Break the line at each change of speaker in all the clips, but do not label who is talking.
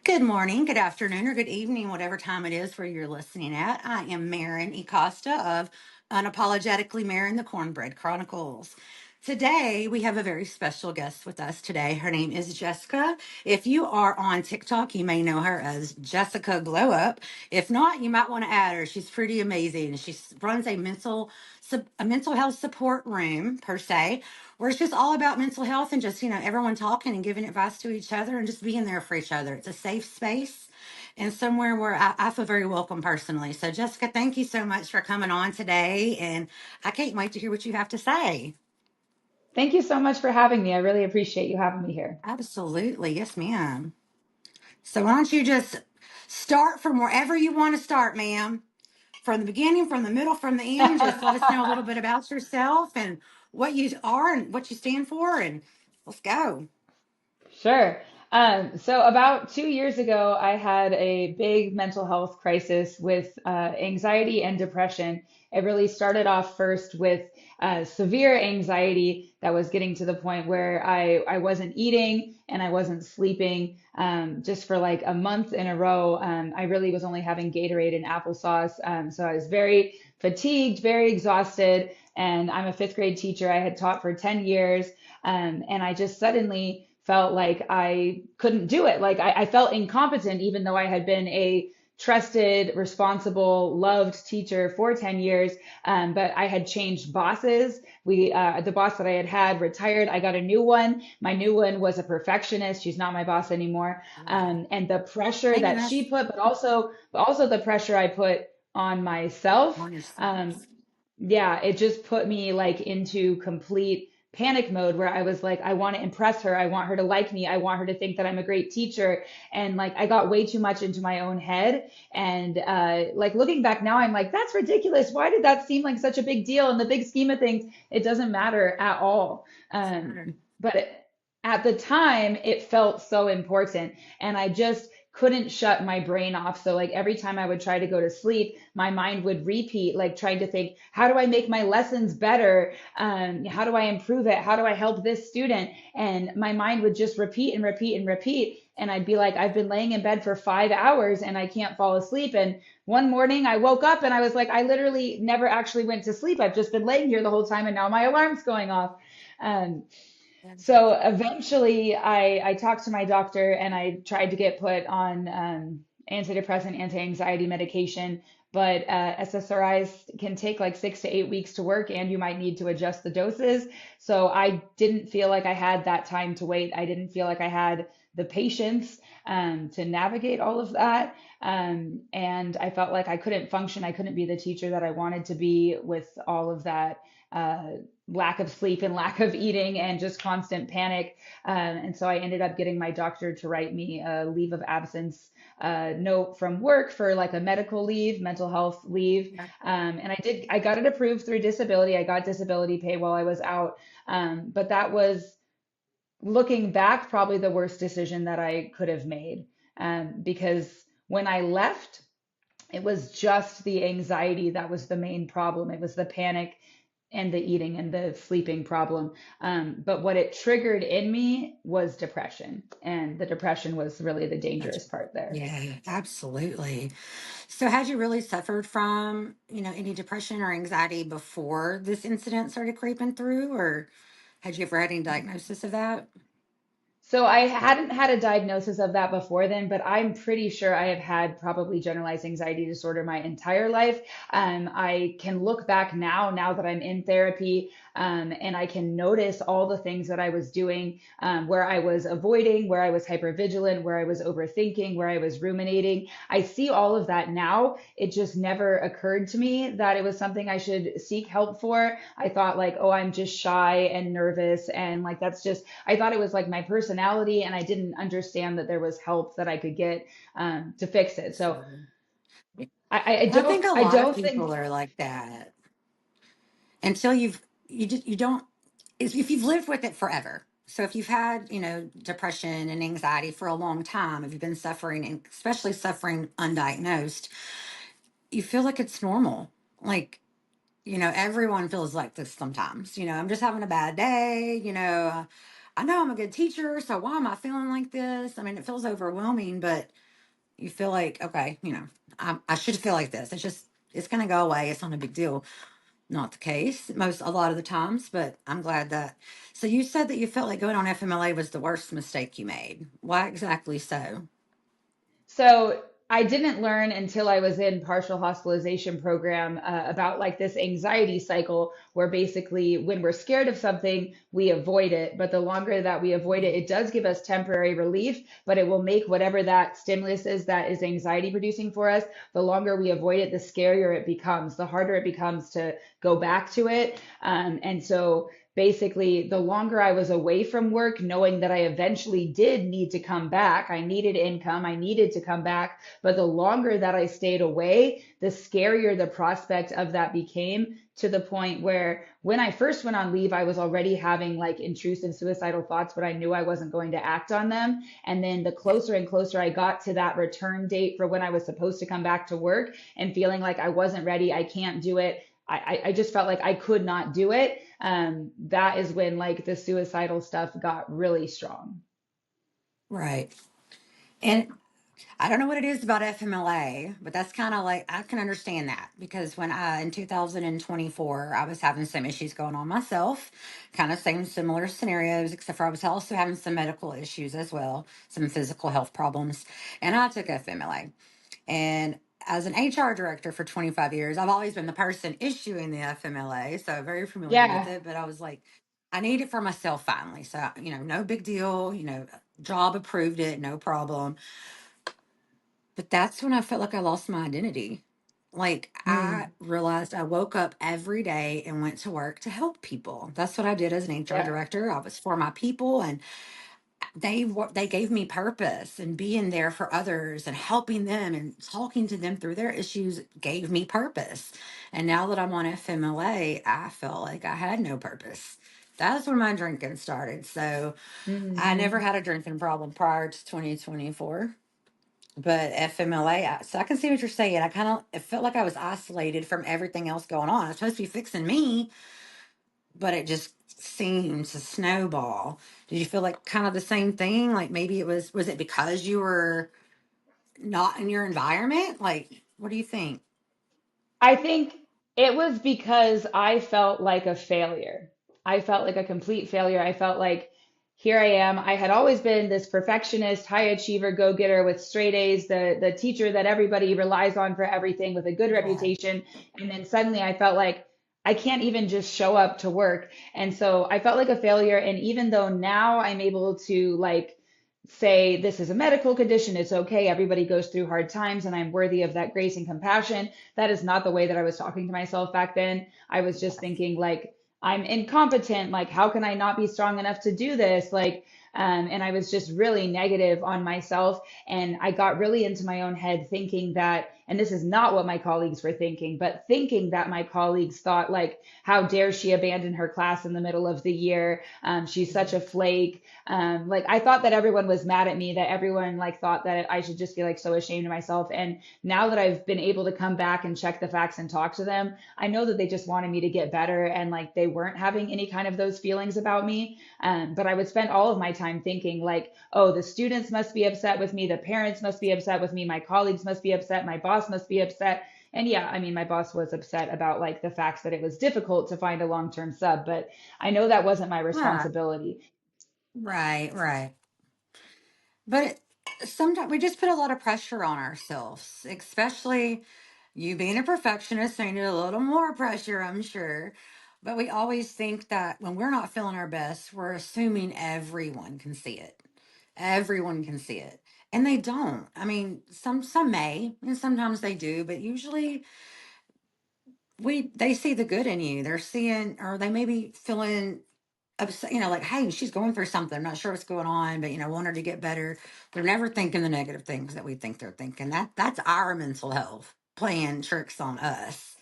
Good morning, good afternoon, or good evening, whatever time it is where you're listening at. I am Maren Costa of Unapologetically Maren the Cornbread Chronicles. Today, we have a very special guest with us today. Her name is Jessica. If you are on TikTok, you may know her as Jessica Glow Up. If not, you might want to add her. She's pretty amazing. She runs a mental health support room per se, where it's just all about mental health and just, everyone talking and giving advice to each other and just being there for each other. It's a safe space and somewhere where I feel very welcome personally. So, Jessica, thank you so much for coming on today. And I can't wait to hear what you have to say.
Thank you so much for having me. I really appreciate you having me here.
Absolutely. Yes, ma'am. So, why don't you just start from wherever you want to start, ma'am? From the beginning, from the middle, from the end. Just let us know a little bit about yourself and what you are and what you stand for. And let's go.
Sure. So about 2 years ago, I had a big mental health crisis with anxiety and depression. It really started off first with severe anxiety that was getting to the point where I wasn't eating and I wasn't sleeping just for like a month in a row. I really was only having Gatorade and applesauce. So I was very fatigued, very exhausted. And I'm a fifth grade teacher. I had taught for 10 years. And I just suddenly felt like I couldn't do it. Like I felt incompetent, even though I had been a trusted, responsible, loved teacher for 10 years. But I had changed bosses. The boss that I had retired. I got a new one. My new one was a perfectionist. She's not my boss anymore. And the pressure
Thank
that
goodness.
she put, but also the pressure I put on myself.
On yourself.
Yeah, it just put me like into complete panic mode where I was like, I want to impress her. I want her to like me. I want her to think that I'm a great teacher. And like, I got way too much into my own head. And like looking back now, I'm like, that's ridiculous. Why did that seem like such a big deal? In the big scheme of things, it doesn't matter at all. But at the time, it felt so important. And I just couldn't shut my brain off. So like every time I would try to go to sleep, my mind would repeat, like trying to think, how do I make my lessons better? How do I improve it? How do I help this student? And my mind would just repeat and repeat and repeat. And I'd be like, I've been laying in bed for 5 hours and I can't fall asleep. And one morning I woke up and I was like, I literally never actually went to sleep. I've just been laying here the whole time and now my alarm's going off. Um, so eventually, I talked to my doctor and I tried to get put on antidepressant, anti-anxiety medication. But SSRIs can take like 6 to 8 weeks to work, and you might need to adjust the doses. So I didn't feel like I had that time to wait. I didn't feel like I had the patience to navigate all of that. And I felt like I couldn't function. I couldn't be the teacher that I wanted to be with all of that. Lack of sleep and lack of eating and just constant panic. And so I ended up getting my doctor to write me a leave of absence note from work for like a medical leave, mental health leave. I got it approved through disability. I got disability pay while I was out. But that was, looking back, probably the worst decision that I could have made. Because when I left, it was just the anxiety that was the main problem. It was the panic and the eating and the sleeping problem. But what it triggered in me was depression. And the depression was really the
That's,
dangerous part there.
yeah, absolutely. So, had you really suffered from, any depression or anxiety before this incident started creeping through, or had you ever had any diagnosis of that?
So I hadn't had a diagnosis of that before then, but I'm pretty sure I have had probably generalized anxiety disorder my entire life. I can look back now that I'm in therapy, and I can notice all the things that I was doing, where I was avoiding, where I was hypervigilant, where I was overthinking, where I was ruminating. I see all of that now. It just never occurred to me that it was something I should seek help for. I thought like, oh, I'm just shy and nervous, and like that's just, I thought it was like my personality, and I didn't understand that there was help that I could get to fix it. So
So,
I
I think a
I
lot of
don't think
people are like that until you don't, if you've lived with it forever. So if you've had, depression and anxiety for a long time, if you've been suffering, and especially suffering undiagnosed, you feel like it's normal. Like, everyone feels like this sometimes. I'm just having a bad day. I know I'm a good teacher, so why am I feeling like this? I mean, it feels overwhelming, but you feel like, okay, I should feel like this. it's going to go away. It's not a big deal. Not the case a lot of the times, but I'm glad that. So you said that you felt like going on FMLA was the worst mistake you made. Why exactly so?
So I didn't learn until I was in partial hospitalization program about like this anxiety cycle where basically when we're scared of something, we avoid it. But the longer that we avoid it, it does give us temporary relief, but it will make whatever that stimulus is that is anxiety producing for us. The longer we avoid it, the scarier it becomes, the harder it becomes to go back to it. And so basically, the longer I was away from work, knowing that I eventually did need to come back, I needed income, I needed to come back. But the longer that I stayed away, the scarier the prospect of that became, to the point where when I first went on leave, I was already having like intrusive suicidal thoughts, but I knew I wasn't going to act on them. And then the
Yeah.
closer and closer I got to that return date for when I was supposed to come back to work and feeling like I wasn't ready, I can't do it. I just felt like I could not do it. That is when like the suicidal stuff got really strong.
Right. And I don't know what it is about FMLA, but that's kind of like I can understand that because when I in 2024 I was having some issues going on myself, kind of same similar scenarios, except for I was also having some medical issues as well, some physical health problems, and I took FMLA. And as an HR director for 25 years, I've always been the person issuing the FMLA, so very familiar with
Yeah.
it. But I was like, I need it for myself finally. So, no big deal, job approved it, no problem. But that's when I felt like I lost my identity. Like I
Mm,
realized I woke up every day and went to work to help people. That's what I did as an HR
yeah.
director. I was for my people, and they gave me purpose, and being there for others and helping them and talking to them through their issues gave me purpose. And now that I'm on FMLA, I felt like I had no purpose. That's when my drinking started. So I never
Hmm.
had a drinking problem prior to 2024. But FMLA, so I can see what you're saying. It felt like I was isolated from everything else going on. I was supposed to be fixing me, but it just seemed to snowball. Did you feel like kind of the same thing? Like maybe was it because you were not in your environment? Like, what do you think?
I think it was because I felt like a failure. I felt like a complete failure. I felt like here I am. I had always been this perfectionist, high achiever, go-getter with straight A's, the teacher that everybody relies on for everything with a good
Right.
reputation. And then suddenly I felt like I can't even just show up to work. And so I felt like a failure. And even though now I'm able to like say this is a medical condition, it's okay, everybody goes through hard times and I'm worthy of that grace and compassion, that is not the way that I was talking to myself back then. I was just thinking like I'm incompetent. Like how can I not be strong enough to do this? And I was just really negative on myself. And I got really into my own head thinking that, and this is not what my colleagues were thinking, but thinking that my colleagues thought like, how dare she abandon her class in the middle of the year? She's such a flake. Like I thought that everyone was mad at me, that everyone like thought that I should just be like so ashamed of myself. And now that I've been able to come back and check the facts and talk to them, I know that they just wanted me to get better and like they weren't having any kind of those feelings about me. But I would spend all of my time thinking like, oh, the students must be upset with me, the parents must be upset with me, my colleagues must be upset, my boss must be upset. And yeah, I mean, my boss was upset about like the facts that it was difficult to find a long-term sub, but I know that wasn't my
Right.
responsibility.
Right. Right. But sometimes we just put a lot of pressure on ourselves, especially you being a perfectionist, I need a little more pressure, I'm sure. But we always think that when we're not feeling our best, we're assuming everyone can see it. Everyone can see it. And they don't. I mean, some may, and sometimes they do, but usually they see the good in you. They're seeing, or they may be feeling upset, like, hey, she's going through something. I'm not sure what's going on, but want her to get better. They're never thinking the negative things that we think they're thinking. That's our mental health playing tricks on us.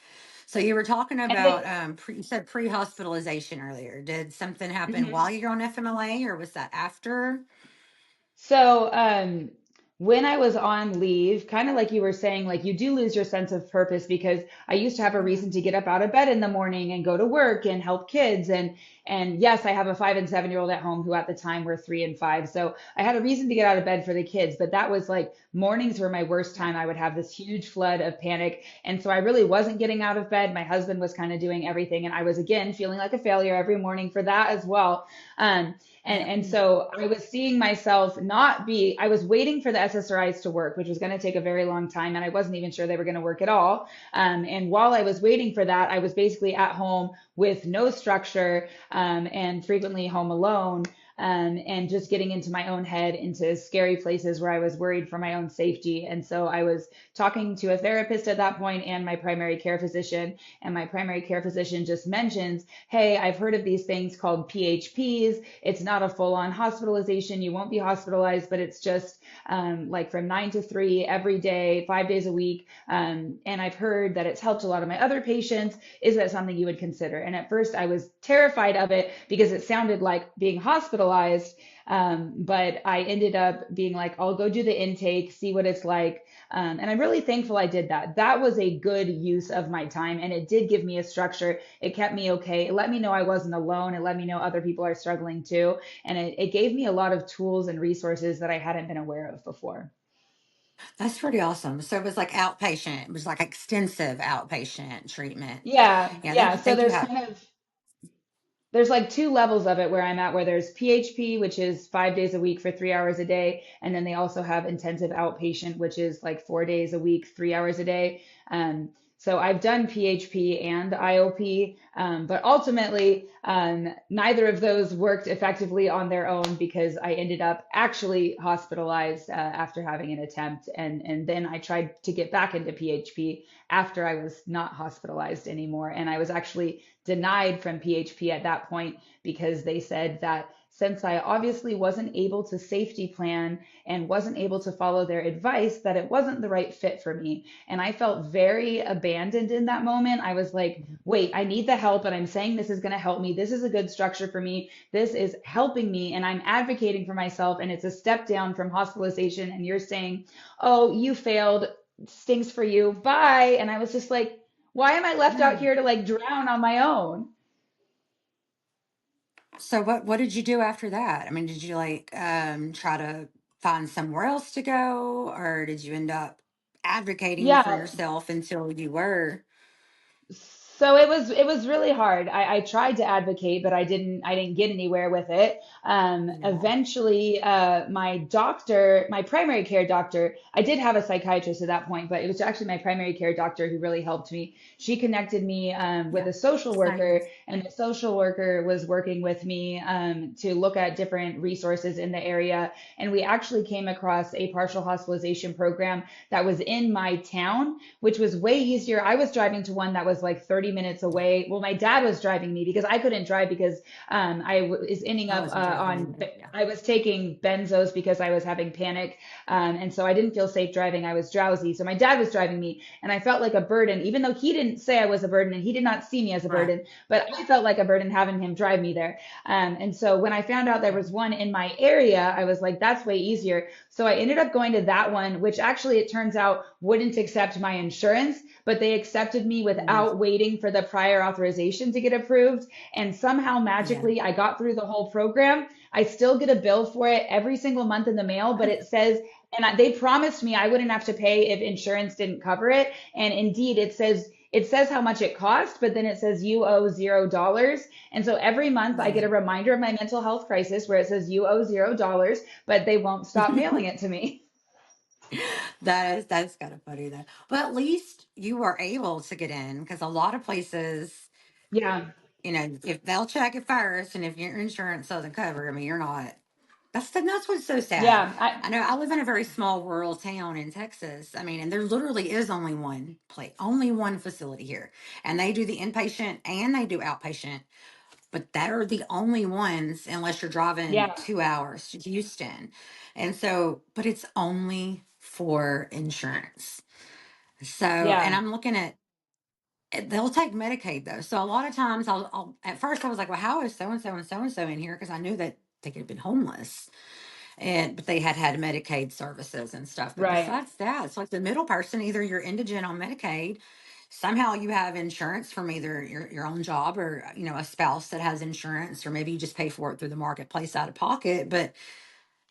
So you were talking
And
about you said pre-hospitalization earlier. Did something happen
the,
while you're on FMLA, or was that after?
So, when I was on leave, kind of like you were saying, like you do lose your sense of purpose because I used to have a
Hmm.
reason to get up out of bed in the morning and go to work and help kids. And yes, I have a 5 and 7 year old at home who at the time were 3 and 5. So I had a reason to get out of bed for the kids, but that was like mornings were my worst time. I would have this huge flood of panic. And so I really wasn't getting out of bed. My husband was kind of doing everything. And I was again feeling like a failure every morning for that as well. Um, and
Yeah.
so I was seeing myself not be, I was waiting for the SSRIs to work, which was going to take a very long time. And I wasn't even sure they were going to work at all. And while I was waiting for that, I was basically at home with no structure, and frequently home alone. And just getting into my own head, into scary places where I was worried for my own safety. And so I was talking to a therapist at that point and my primary care physician. And my primary care physician just mentions, hey, I've heard of these things called PHPs. It's not a full on hospitalization. You won't be hospitalized, but it's just like from 9 to 3 every day, 5 days a week. And I've heard that it's helped a lot of my other patients. Is that something you would consider? And at first I was terrified of it because it sounded like being hospitalized. But I ended up being like, I'll go do the intake, see what it's like. And I'm really thankful I did that. That was a good use of my time, and it did give me a structure. It kept me okay. It let me know I wasn't alone. It let me know other people are struggling too. And it gave me a lot of tools and resources that I hadn't been aware of before.
That's pretty awesome. So it was like outpatient. It was like extensive outpatient treatment.
Yeah,
Yeah,
yeah.
they
So
do
there's
have.
kind of there's like two levels of it where I'm at, where there's PHP, which is 5 days a week for 3 hours a day. And then they also have intensive outpatient, which is like 4 days a week, 3 hours a day. So I've done PHP and IOP, but ultimately, neither of those worked effectively on their own because I ended up actually hospitalized after having an attempt. And then I tried to get back into PHP after I was not hospitalized anymore. And I was actually denied from PHP at that point because they said that since I obviously wasn't able to safety plan and wasn't able to follow their advice, that it wasn't the right fit for me. And I felt very abandoned in that moment. I was like, wait, I need the help, and I'm saying this is going to help me. This is a good structure for me. This is helping me, and I'm advocating for myself, and it's a step down from hospitalization. And you're saying, oh, you failed, stings for you, bye. And I was just like, why am I left out
Yeah.
here to like drown on my own?
So what did you do after that? I mean, did you like try to find somewhere else to go, or did you end up advocating for
Yeah,
yourself until you were?
so it was really hard. I tried to advocate, but I didn't get anywhere with it.
Yeah.
Eventually, my doctor, my primary care doctor, I did have a psychiatrist at that point, but it was actually my primary care doctor who really helped me. She connected me with
Yeah.
a social
Same.
worker, and the social worker was working with me to look at different resources in the area. And we actually came across a partial hospitalization program that was in my town, which was way easier. I was driving to one that was like 30 minutes away. Well, my dad was driving me because I couldn't drive because was ending
I
up
wasn't driving
on,
either. Yeah.
I was taking benzos because I was having panic. And so I didn't feel safe driving. I was drowsy. So my dad was driving me, and I felt like a burden, even though he didn't say I was a burden and he did not see me as a
Right.
burden, but I felt like a burden having him drive me there. And so when I found out there
Yeah.
was one in my area, I was like, that's way easier. So I ended up going to that one, which actually it turns out wouldn't accept my insurance, but they accepted me
Mm.
without waiting for the prior authorization to get approved. And somehow
Yeah.
magically I got through the whole program. I still get a bill for it every single month in the mail, but it says, they promised me I wouldn't have to pay if insurance didn't cover it. And indeed, it says how much it cost, but then it says you owe $0. And so every month I get
Yeah.
a reminder of my mental health crisis where it says you owe $0, but they won't stop mailing it to me.
That's kind of funny though. But at least you were able to get in because a lot of places,
Yeah,
if they'll check it first, and if your insurance doesn't cover, I mean, you're not. That's what's so sad.
yeah, I,
I know I live in a very small rural town in Texas. I mean, and there literally is only one facility here, and they do the inpatient and they do outpatient. But that are the only ones, unless you're driving
yeah,
2 hours to Houston, and so, but it's only for insurance. So, and
yeah,
I'm looking at they'll take Medicaid though. So a lot of times I'll at first I was like, well, how is so and so and so and so in here? Because I knew that they could have been homeless, and but they had Medicaid services and stuff. But
right.
besides that, it's like the middle person. Either you're indigent on Medicaid, somehow you have insurance from either your own job or, a spouse that has insurance, or maybe you just pay for it through the marketplace out of pocket. But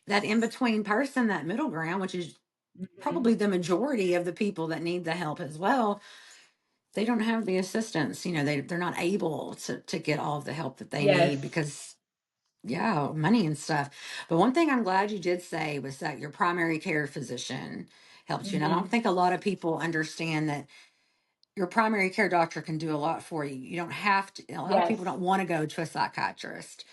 that in between person, that middle ground, which is
Mhm.
probably the majority of the people that need the help as well, they don't have the assistance. They're not able to get all of the help that they need
Yes.
because, yeah, money and stuff. But one thing I'm glad you did say was that your primary care physician helped you. And I don't
Hmm.
think a lot of people understand that your primary care doctor can do a lot for you. You don't have to, a lot of people
Yes.
don't want to go to a psychiatrist.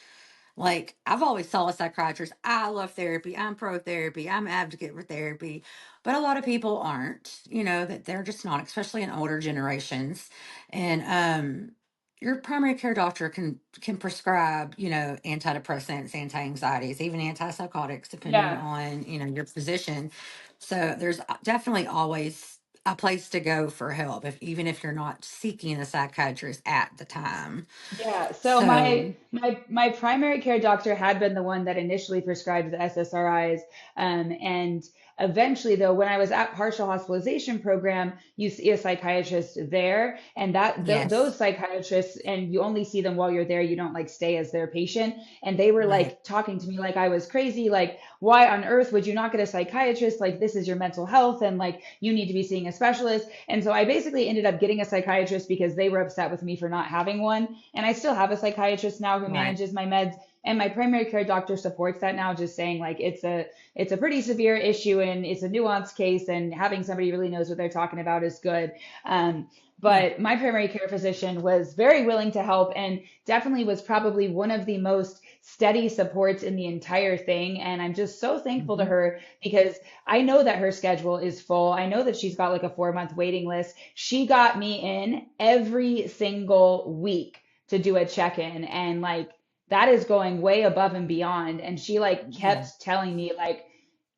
Like, I've always saw a psychiatrist. I love therapy. I'm pro therapy. I'm advocate for therapy. But a lot of people aren't, that they're just not, especially in older generations. And your primary care doctor can prescribe, antidepressants, anti-anxieties, even antipsychotics, depending
Yeah.
on, your physician. So there's definitely always a place to go for help, if even if you're not seeking a psychiatrist at the time.
Yeah, so
So
my primary care doctor had been the one that initially prescribed the SSRIs, and eventually, though, when I was at partial hospitalization program, you see a psychiatrist there, and that
yes.
those psychiatrists, and you only see them while you're there. You don't like stay as their patient, and they were
Right.
like talking to me like I was crazy, like why on earth would you not get a psychiatrist? Like this is your mental health, and like you need to be seeing a specialist. And so I basically ended up getting a psychiatrist because they were upset with me for not having one, and I still have a psychiatrist now who
Right.
manages my meds, and my primary care doctor supports that now, just saying like it's a pretty severe issue and it's a nuanced case, and having somebody who really knows what they're talking about is good. um,
Yeah.
but my primary care physician was very willing to help, and definitely was probably one of the most steady supports in the entire thing. And I'm just so thankful to
Hmm.
her because I know that her schedule is full. I know that she's got like a 4 month waiting list. She got me in every single week to do a check-in, and like that is going way above and beyond. And she like
Yeah.
kept telling me like,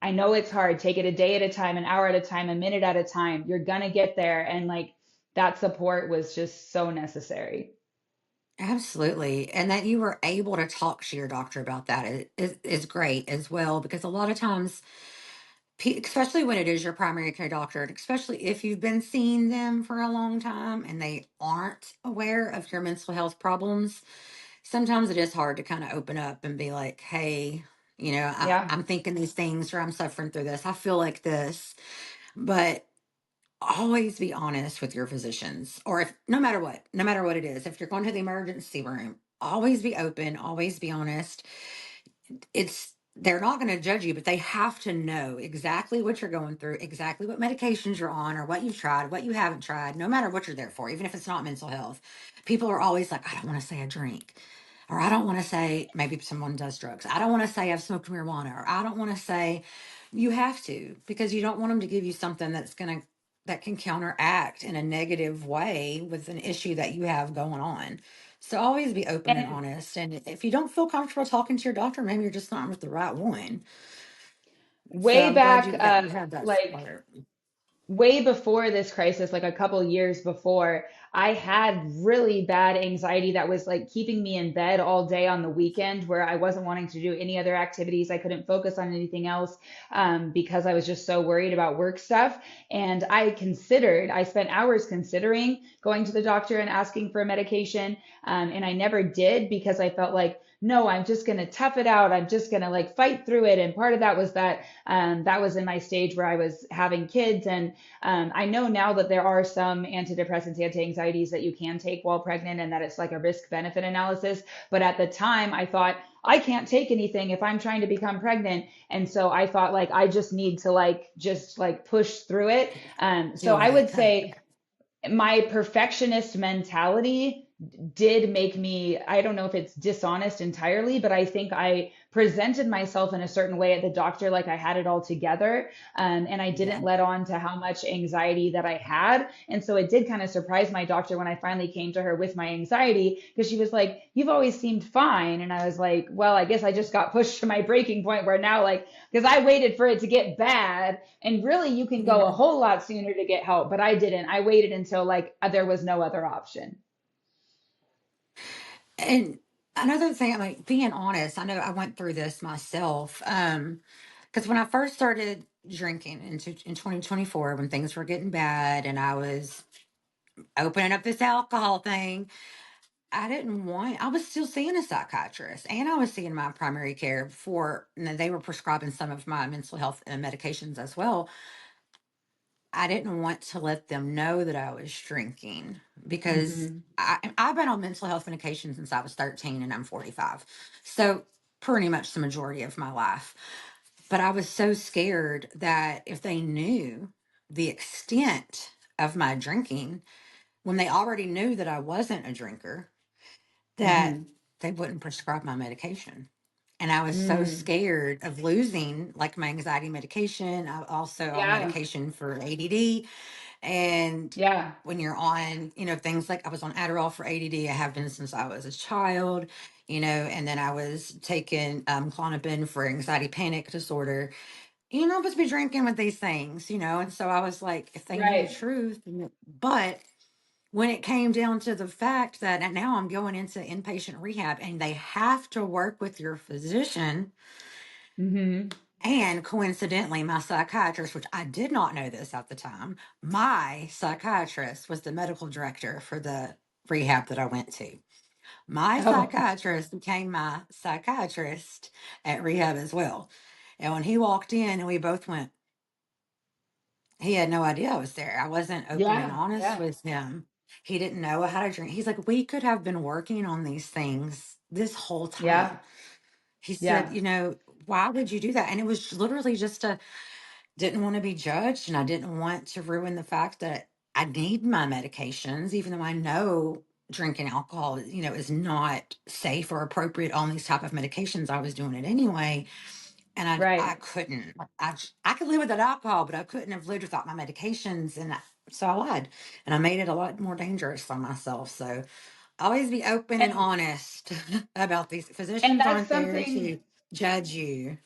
I know it's hard, take it a day at a time, an hour at a time, a minute at a time, you're gonna get there. And like that support was just so necessary.
Absolutely. And that you were able to talk to your doctor about that is great as well, because a lot of times, especially when it is your primary care doctor, and especially if you've been seeing them for a long time and they aren't aware of your mental health problems, sometimes it is hard to kind of open up and be like, hey,
Yeah.
I'm thinking these things, or I'm suffering through this. I feel like this. But always be honest with your physicians, or if no matter what it is, if you're going to the emergency room, always be open, always be honest. They're not going to judge you, but they have to know exactly what you're going through, exactly what medications you're on, or what you've tried, what you haven't tried, no matter what you're there for, even if it's not mental health. People are always like, I don't want to say I drink, or I don't want to say, maybe someone does drugs, I don't want to say I've smoked marijuana, or I don't want to say. You have to, because you don't want them to give you something that can counteract in a negative way with an issue that you have going on. So always be open and
And
honest. And if you don't feel comfortable talking to your doctor, maybe you're just not with the right one. So
way
I'm glad
back,
you that you had that
like
support.
way before this crisis, like a couple years before, I had really bad anxiety that was like keeping me in bed all day on the weekend, where I wasn't wanting to do any other activities. I couldn't focus on anything else, because I was just so worried about work stuff. And I spent hours considering going to the doctor and asking for a medication. And I never did because I felt like, no, I'm just going to tough it out. I'm just going to like fight through it. And part of that was that was in my stage where I was having kids, and I know now that there are some antidepressants, anti-anxieties that you can take while pregnant, and that it's like a risk benefit analysis. But at the time, I thought, I can't take anything if I'm trying to become pregnant. And so I thought like I just need to like just like push through it. So
Do
I
it.
would say my perfectionist mentality did make me, I don't know if it's dishonest entirely, but I think I presented myself in a certain way at the doctor like I had it all together. And I
Yeah.
didn't let on to how much anxiety that I had. And so it did kind of surprise my doctor when I finally came to her with my anxiety, because she was like, you've always seemed fine. And I was like, well, I guess I just got pushed to my breaking point where now, like, because I waited for it to get bad, and really you can go a
Yeah.
whole lot sooner to get help, but I didn't. I waited until like there was no other option.
And another thing, like being honest, I know I went through this myself. Because when I first started drinking in 2024, when things were getting bad and I was opening up this alcohol thing. I was still seeing a psychiatrist and I was seeing my primary care before, and they were prescribing some of my mental health medications as well. I didn't want to let them know that I was drinking because
Hmm.
I've been on mental health medication since I was 13 and I'm 45. So, pretty much the majority of my life. But I was so scared that if they knew the extent of my drinking, when they already knew that I wasn't a drinker, that
Hmm.
they wouldn't prescribe my medication. And I was so
Mm.
scared of losing like my anxiety medication. I also on
Yeah.
medication for ADD. And
Yeah.
when you're on, things like I was on Adderall for ADD, I have been since I was a child, and then I was taking Klonopin for anxiety panic disorder. You're not supposed to be drinking with these things, and so I was like, if they knew the
Right.
truth, but when it came down to the fact that and now I'm going into inpatient rehab and they have to work with your physician.
Hmm.
And coincidentally, my psychiatrist, which I did not know this at the time, my psychiatrist was the medical director for the rehab that I went to. My
Oh,
psychiatrist became my psychiatrist at rehab as well. And when he walked in and we both went, he had no idea I was there. I wasn't open and
yeah.
honest
Yeah.
with him. He didn't know how to drink. He's like, we could have been working on these things this whole
Yeah.
time. He said,
Yeah.
why would you do that? And it was literally just a didn't want to be judged and I didn't want to ruin the fact that I need my medications, even though I know drinking alcohol, is not safe or appropriate on these type of medications. I was doing it anyway. And I
Right.
couldn't. I could live without alcohol, but I couldn't have lived without my medications. So I lied, and I made it a lot more dangerous on myself. So always be open and
And
honest about these.
and
Physicians
that's
aren't there
something
to judge you.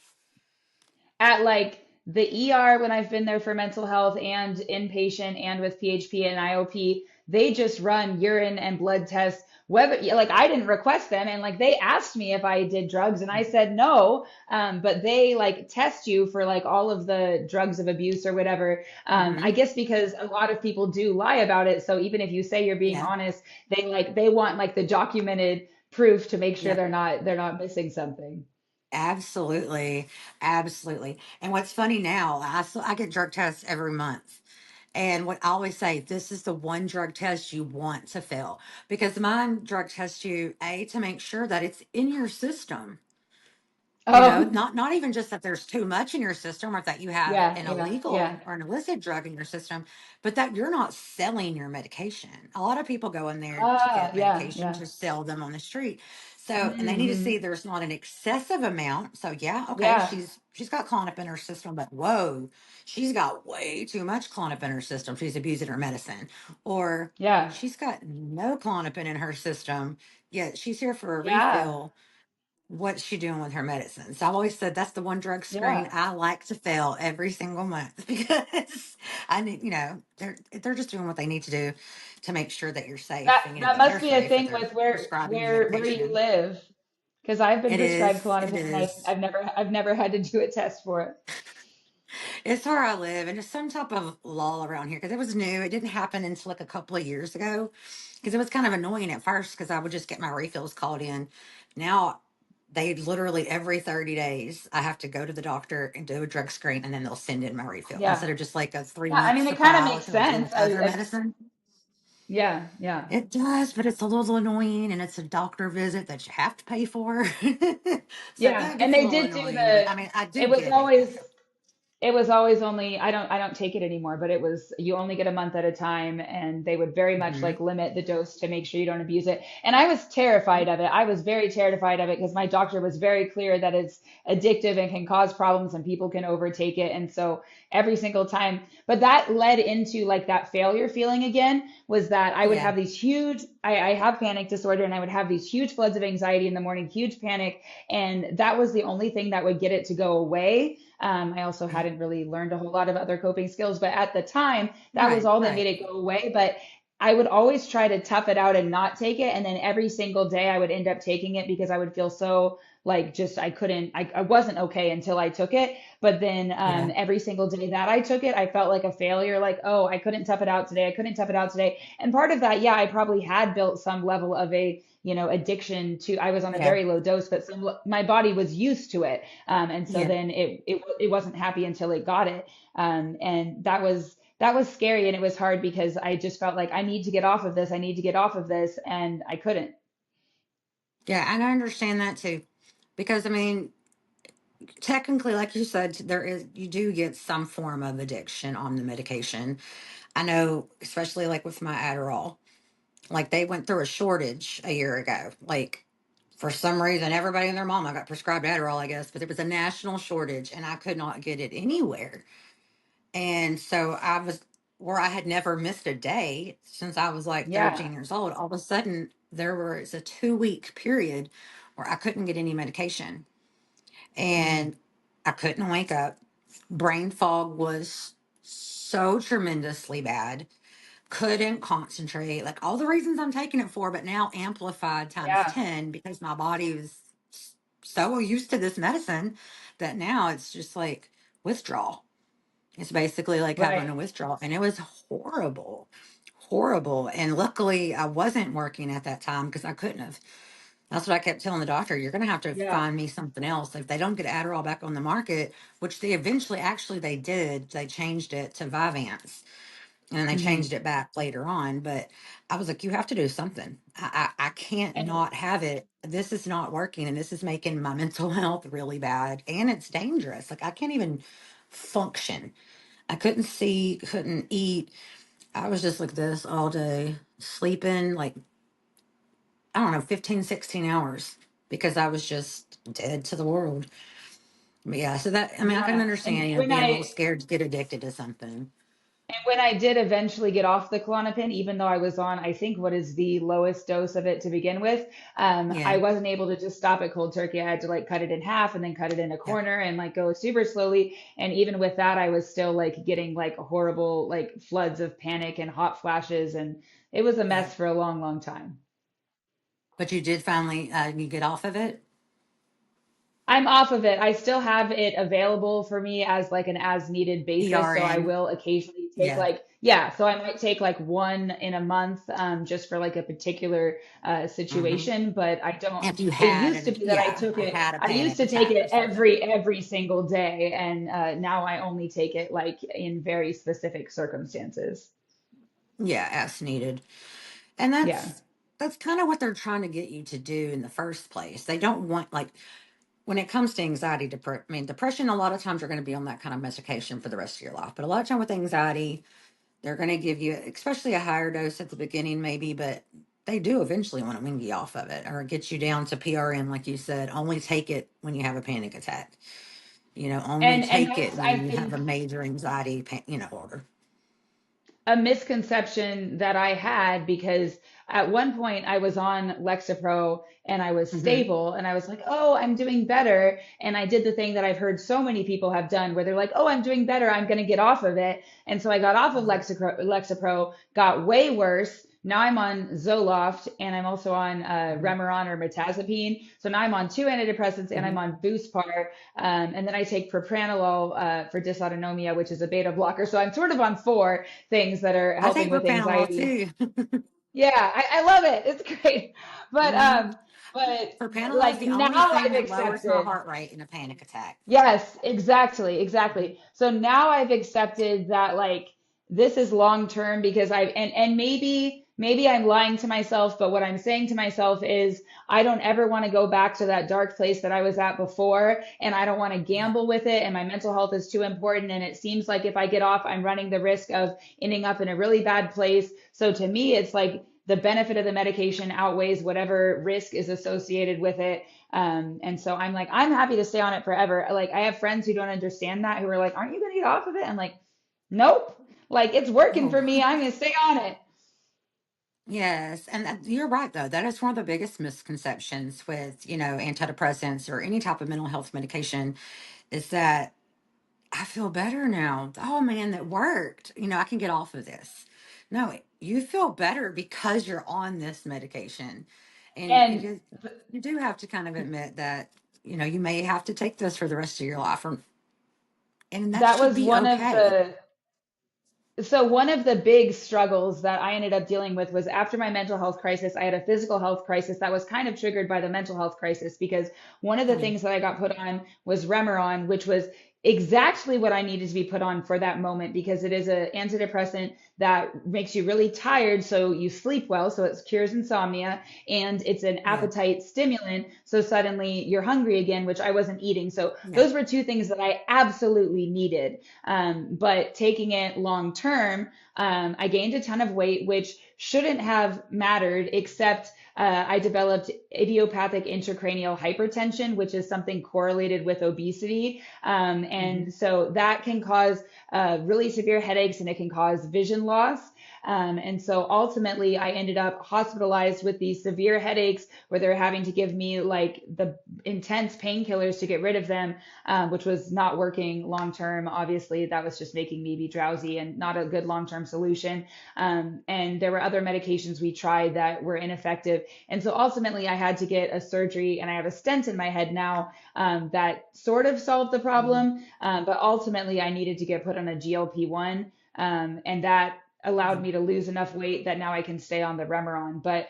at like the ER when I've been there for mental health and inpatient and with PHP and IOP, they just run urine and blood tests. Whether like I didn't request them, and like they asked me if I did drugs, and I said no. But they like test you for like all of the drugs of abuse or whatever. I
Hmm.
guess because a lot of people do lie about it. So even if you say you're being
Yeah.
honest, they want like the documented proof to make sure
Yep.
they're not missing something.
Absolutely. Absolutely. And what's funny now, I get drug tests every month. And what I always say, this is the one drug test you want to fail because mine drug tests you, to make sure that it's in your system.
Oh,
Not even just that there's too much in your system or that you have
yeah,
an
yeah,
illegal
yeah.
or an illicit drug in your system, but that you're not selling your medication. A lot of people go in there to
Ah,
get
yeah,
medication
yeah.
to sell them on the street. So, and they need to see
Hmm.
there's not an excessive amount. So, yeah, okay,
Yeah,
she's got Clonop in her system, but whoa, she's got way too much Clonop in her system. She's abusing her medicine, or
yeah,
she's got no Clonopin in her system, yet she's here for a
yeah,
refill. What's she doing with her medicine? So I've always said that's the one drug screen
yeah.
I like to fail every single month because I need, they're just doing what they need to do to make sure that you're safe
That
and
that
that they're
must be a
safe, that
thing
they're
with where
prescribing you
where where you
medication.
live, because I've been
It
prescribed
is, it
Klonopin and
is.
I've never had to do a test for it.
It's where I live, and there's some type of law around here because it was new. It didn't happen until like a couple of years ago because it was kind of annoying at first because I would just get my refills called in. Now they literally every 30 days I have to go to the doctor and do a drug screen, and then they'll send in my refill
Yeah,
instead of just like a three
yeah. I
month
mean, it kind of
supply
makes
like I do
sense.
with other
I
medicine.
yeah, yeah,
It does, but it's a little annoying, and it's a doctor visit that you have to pay for. So
yeah.
that
And
gets a
they
little
did do
annoying, but
the.
I mean, I do
It was
get it.
always It was always only I don't take it anymore, but it was you only get a month at a time, and they would very much
Hmm.
like limit the dose to make sure you don't abuse it. And I was terrified of it. I was very terrified of it because my doctor was very clear that it's addictive and can cause problems and people can overtake it. And so every single time, but that led into like that failure feeling again was that I would
Yeah.
have these huge I have panic disorder, and I would have these huge floods of anxiety in the morning, huge panic, and that was the only thing that would get it to go away. I also hadn't really learned a whole lot of other coping skills, but at the time, that was
Right,
all that
right.
made it go away. But I would always try to tough it out and not take it. And then every single day I would end up taking it because I would feel so like just I couldn't, I wasn't okay until I took it. But then
Yeah.
every single day that I took it, I felt like a failure, like, oh, I couldn't tough it out today. I couldn't tough it out today. And part of that, yeah, I probably had built some level of a, addiction to, I was on a
Yeah.
very low dose, but my body was used to it. And so
Yeah.
then it wasn't happy until it got it. And that was scary and it was hard because I just felt like I need to get off of this. I need to get off of this. And I couldn't.
Yeah. And I understand that too. Because I mean, technically, like you said, you do get some form of addiction on the medication. I know, especially like with my Adderall, like they went through a shortage a year ago. Like for some reason, everybody and their mama got prescribed Adderall, I guess, but there was a national shortage and I could not get it anywhere. And so I was where I had never missed a day since I was like
Yeah.
13 years old. All of a sudden, there was a 2 week period where I couldn't get any medication
Mm.
and I couldn't wake up. Brain fog was so tremendously bad. Couldn't concentrate. Like all the reasons I'm taking it for, but now amplified times
Yeah.
10 because my body was so used to this medicine that now it's just like withdrawal. It's basically like having
Right.
a withdrawal. And it was horrible, horrible. And luckily, I wasn't working at that time because I couldn't have. That's what I kept telling the doctor. You're going to have to
Yeah.
find me something else. If they don't get Adderall back on the market, which they eventually actually they did, they changed it to Vyvanse and then they
Hmm.
changed it back later on. But I was like, you have to do something. I can't
And
not have it. This is not working and this is making my mental health really bad. And it's dangerous. Like I can't even function. I couldn't see, couldn't eat. I was just like this all day, sleeping like, I don't know, 15, 16 hours because I was just dead to the world. But yeah, so that, I mean, I can
yeah.
understand, being a little scared to get addicted to something.
And when I did eventually get off the Klonopin, even though I was on, I think what is the lowest dose of it to begin with, I
Yeah,
wasn't able to just stop it cold turkey. I had to like cut it in half and then cut it in a
yeah,
corner and like go super slowly. And even with that, I was still like getting like horrible like floods of panic and hot flashes, and it was a
yeah.
mess for a long, long time.
But you did finally, you get off of it?
I'm off of it. I still have it available for me as like an as needed basis. So I
PRN?
will occasionally take
Yeah,
like, yeah, so I might take like one in a month just for like a particular
hmm.
situation. But I don't,
If you
it
had
used to
an,
be that I
yeah,
took it,
had a
I used
panic
to take
attack or
it
something.
every single day. And now I only take it like in very specific circumstances.
Yeah, as needed. And
Yeah.
that's kind of what they're trying to get you to do in the first place. They don't want like when it comes to anxiety, I mean, depression, a lot of times you're going to be on that kind of medication for the rest of your life. But a lot of time with anxiety, they're going to give you, especially a higher dose at the beginning, maybe, but they do eventually want to wean you off of it or get you down to PRN, like you said. Only take it when you have a panic attack. Only
And
take it
that's,
when
I
you have a
think,
major anxiety, order.
a misconception that I had because at one point I was on Lexapro and I was
Hmm.
stable and I was like, oh, I'm doing better. And I did the thing that I've heard so many people have done where they're like, oh, I'm doing better. I'm going to get off of it. And so I got off of Lexapro, got way worse. Now I'm on Zoloft and I'm also on
Hmm.
Remeron or Mirtazapine. So now I'm on two antidepressants and I'm
Hmm.
on Buspar. And then I take propranolol for dysautonomia, which is a beta blocker. So I'm sort of on four things that are
I
helping
take
with
propranolol
anxiety.
too.
Yeah, I love it. It's great. But
Hmm. Propranolol is
like
the
now
only thing
I've
that lowers my
accepted.
heart rate in a panic attack.
Yes, exactly,
Mhm.
exactly. So now I've accepted that like this is long term because and maybe I'm lying to myself, but what I'm saying to myself is I don't ever want to go back to that dark place that I was at before, and I don't want to
Yeah,
gamble with it, and my mental health is too important, and it seems like if I get off, I'm running the risk of ending up in a really bad place. So to me, it's like the benefit of the medication outweighs whatever risk is associated with it. And so I'm like, I'm happy to stay on it forever. Like, I have friends who don't understand that, who are like, aren't you going to get off of it? I'm like, nope. Like, it's working
oh,
for me. I'm going to stay on it.
yes. And you're right, though. That is one of the biggest misconceptions with, antidepressants or any type of mental health medication is that I feel better now. Oh, man, that worked. I can get off of this. No, you feel better because you're on this medication. And
And
you do have to kind of admit that, you may have to take this for the rest of your life, and that
that
should
was
be
one of
okay.
the big struggles that I ended up dealing with was after my mental health crisis, I had a physical health crisis that was kind of triggered by the mental health crisis because one of the
Mm,
things that I got put on was Remeron, which was exactly what I needed to be put on for that moment because it is an antidepressant that makes you really tired so you sleep well, so it cures insomnia, and it's an
yeah,
appetite stimulant, so suddenly you're hungry again, which I wasn't eating. So
yeah.
those were two things that I absolutely needed. But taking it long term, I gained a ton of weight, which shouldn't have mattered, except I developed idiopathic intracranial hypertension, which is something correlated with obesity.
Hmm.
And so that can cause really severe headaches and it can cause vision loss. And so ultimately, I ended up hospitalized with these severe headaches where they're having to give me like the intense painkillers to get rid of them, which was not working long term. Obviously, that was just making me be drowsy and not a good long term solution. And there were other medications we tried that were ineffective. And so ultimately, I had to get a surgery, and I have a stent in my head now that sort of solved the
Hmm.
problem. But ultimately, I needed to get put on a GLP-1, and that allowed me to lose enough weight that now I can stay on the Remeron. But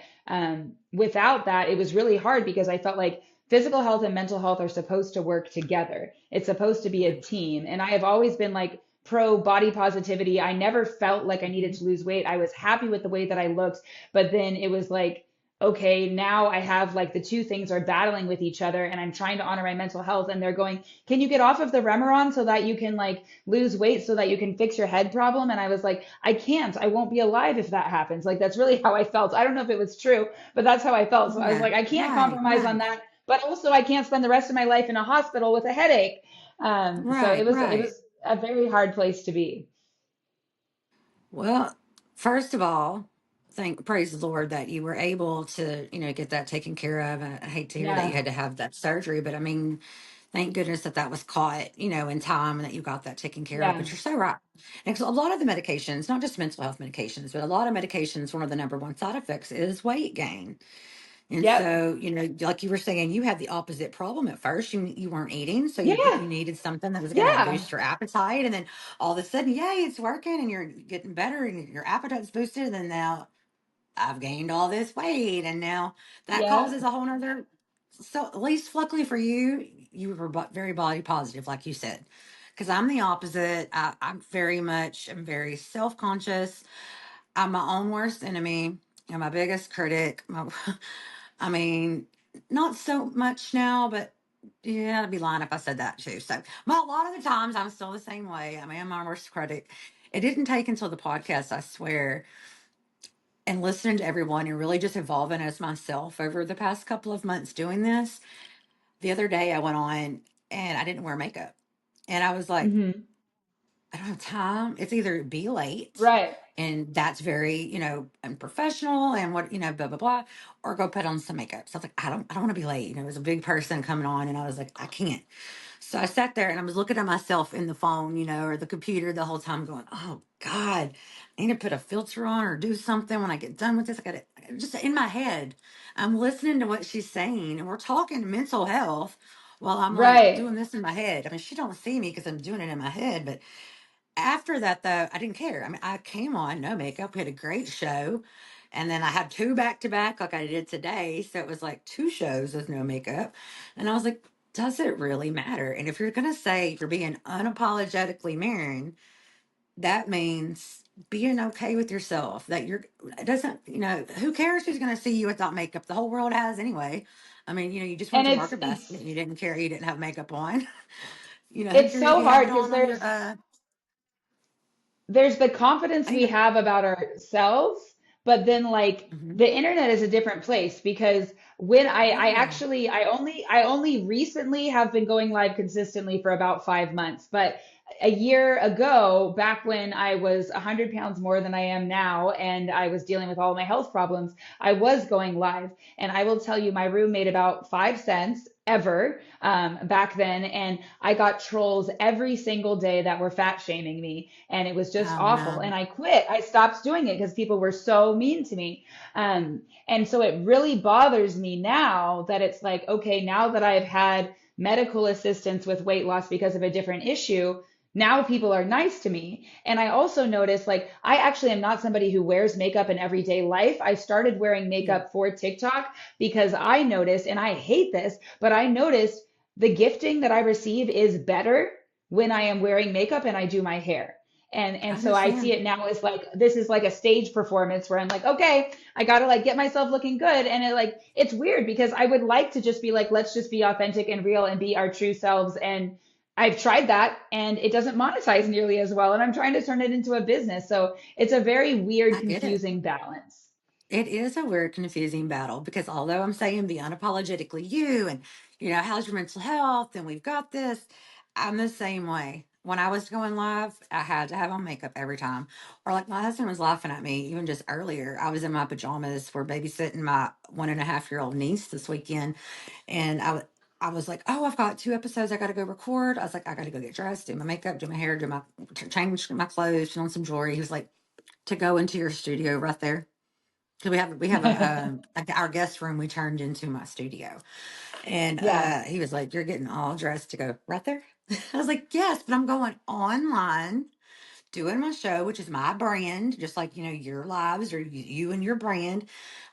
without that, it was really hard because I felt like physical health and mental health are supposed to work together. It's supposed to be a
Right.
team. And I have always been like pro body positivity. I never felt like I needed
Hmm.
to lose weight. I was happy with the way that I looked, but then it was like, okay, now I have like the two things are battling with each other and I'm trying to honor my mental health and they're going, can you get off of the Remeron so that you can like lose weight so that you can fix your head problem? And I was like, I can't. I won't be alive if that happens. Like that's really how I felt. I don't know if it was true, but that's how I felt. So I was
Yeah.
like, I can't
Right.
compromise on
Right.
that, but also I can't spend the rest of my life in a hospital with a headache. So
Right.
it
Right.
was a very hard place to be.
Well, first of all, praise the Lord that you were able to, get that taken care of. I hate to hear that you
Yeah.
had to have that surgery, but I mean, thank goodness that that was caught, in time and that you got that taken care of.
Yeah.
But you're so right. And 'cause a lot of the medications, not just mental health medications, but a lot of medications, one of the number one side effects is weight gain. And
Yep.
so, like you were saying, you had the opposite problem at first. You weren't eating, so you
Yeah.
needed something that was going to
Yeah.
boost your appetite, and then all of a sudden, yay, it's working, and you're getting better, and your appetite's boosted. And then now I've gained all this weight, and now that causes
Yep.
a whole nother. So at least, luckily for you, you were very body positive, like you said. Because I'm the opposite. I'm very self conscious. I'm my own worst enemy and my biggest critic. I mean, not so much now, but yeah, I'd be lying if I said that too. So, well, a lot of the times I'm still the same way. I mean, I'm my worst critic. It didn't take until the podcast, I swear, and listening to everyone and really just evolving as myself over the past couple of months doing this. The other day I went on and I didn't wear makeup. And I was like,
Hmm.
I don't have time. It's either be late,
Right.
and that's very, unprofessional and blah, blah, blah, or go put on some makeup. So I was like, I don't want to be late. It was a big person coming on and I was like, I can't. So I sat there and I was looking at myself in the phone, or the computer the whole time going, oh God, I need to put a filter on or do something when I get done with this. I just in my head, I'm listening to what she's saying and we're talking mental health while I'm like
Right.
doing this in my head. I mean, she don't see me because I'm doing it in my head, but after that though, I didn't care. I mean, I came on no makeup. We had a great show. And then I had two back to back like I did today. So it was like two shows with no makeup. And I was like, does it really matter? And if you're gonna say you're being unapologetically Marin, that means being okay with yourself. That you're it doesn't, who cares who's gonna see you without makeup? The whole world has anyway. I mean, you just went
And
to
it's
Market Basket
it's
and you didn't care you didn't have makeup on. Who
it's
cares if
so
you have
hard
it
because
on your
there's the confidence
I
we
need
have about ourselves, but then like
to.
the internet is a different place because when I
Yeah.
actually I only recently have been going live consistently for about 5 months, but a year ago, back when I was 100 pounds more than I am now and I was dealing with all my health problems, I was going live. And I will tell you, my room made about 5 cents. ever back then. And I got trolls every single day that were fat shaming me. And it was just
Oh
awful.
no,
And I quit. I stopped doing it because people were so mean to me. And so it really bothers me now that it's like, okay, now that I've had medical assistance with weight loss because of a different issue, now people are nice to me. And I also notice like I actually am not somebody who wears makeup in everyday life. I started wearing
yeah,
makeup for TikTok because I noticed, and I hate this, but I noticed the gifting that I receive is better when I am wearing makeup and I do my hair.
I
And so I see
understand.
it now as like this is like a stage performance where I'm like, okay, I gotta like get myself looking good. And it like it's weird because I would like to just be like, let's just be authentic and real and be our true selves. And I've tried that and it doesn't monetize nearly as well. And I'm trying to turn it into a business. So it's a very weird,
I get it.
confusing balance.
It is a weird, confusing battle because although I'm saying be unapologetically you and, how's your mental health and we've got this, I'm the same way. When I was going live, I had to have on makeup every time. Or like my husband was laughing at me even just earlier. I was in my pajamas for babysitting my 1.5-year-old niece this weekend. And I was like, oh, I've got 2 episodes I got to go record. I was like, I got to go get dressed, do my makeup, do my hair, change my clothes, put on some jewelry. He was like, to go into your studio right there. So we have our guest room we turned into my studio, and
Yeah.
he was like, "You're getting all dressed to go right there." I was like, "Yes, but I'm going online doing my show, which is my brand, just like your lives or you and your brand.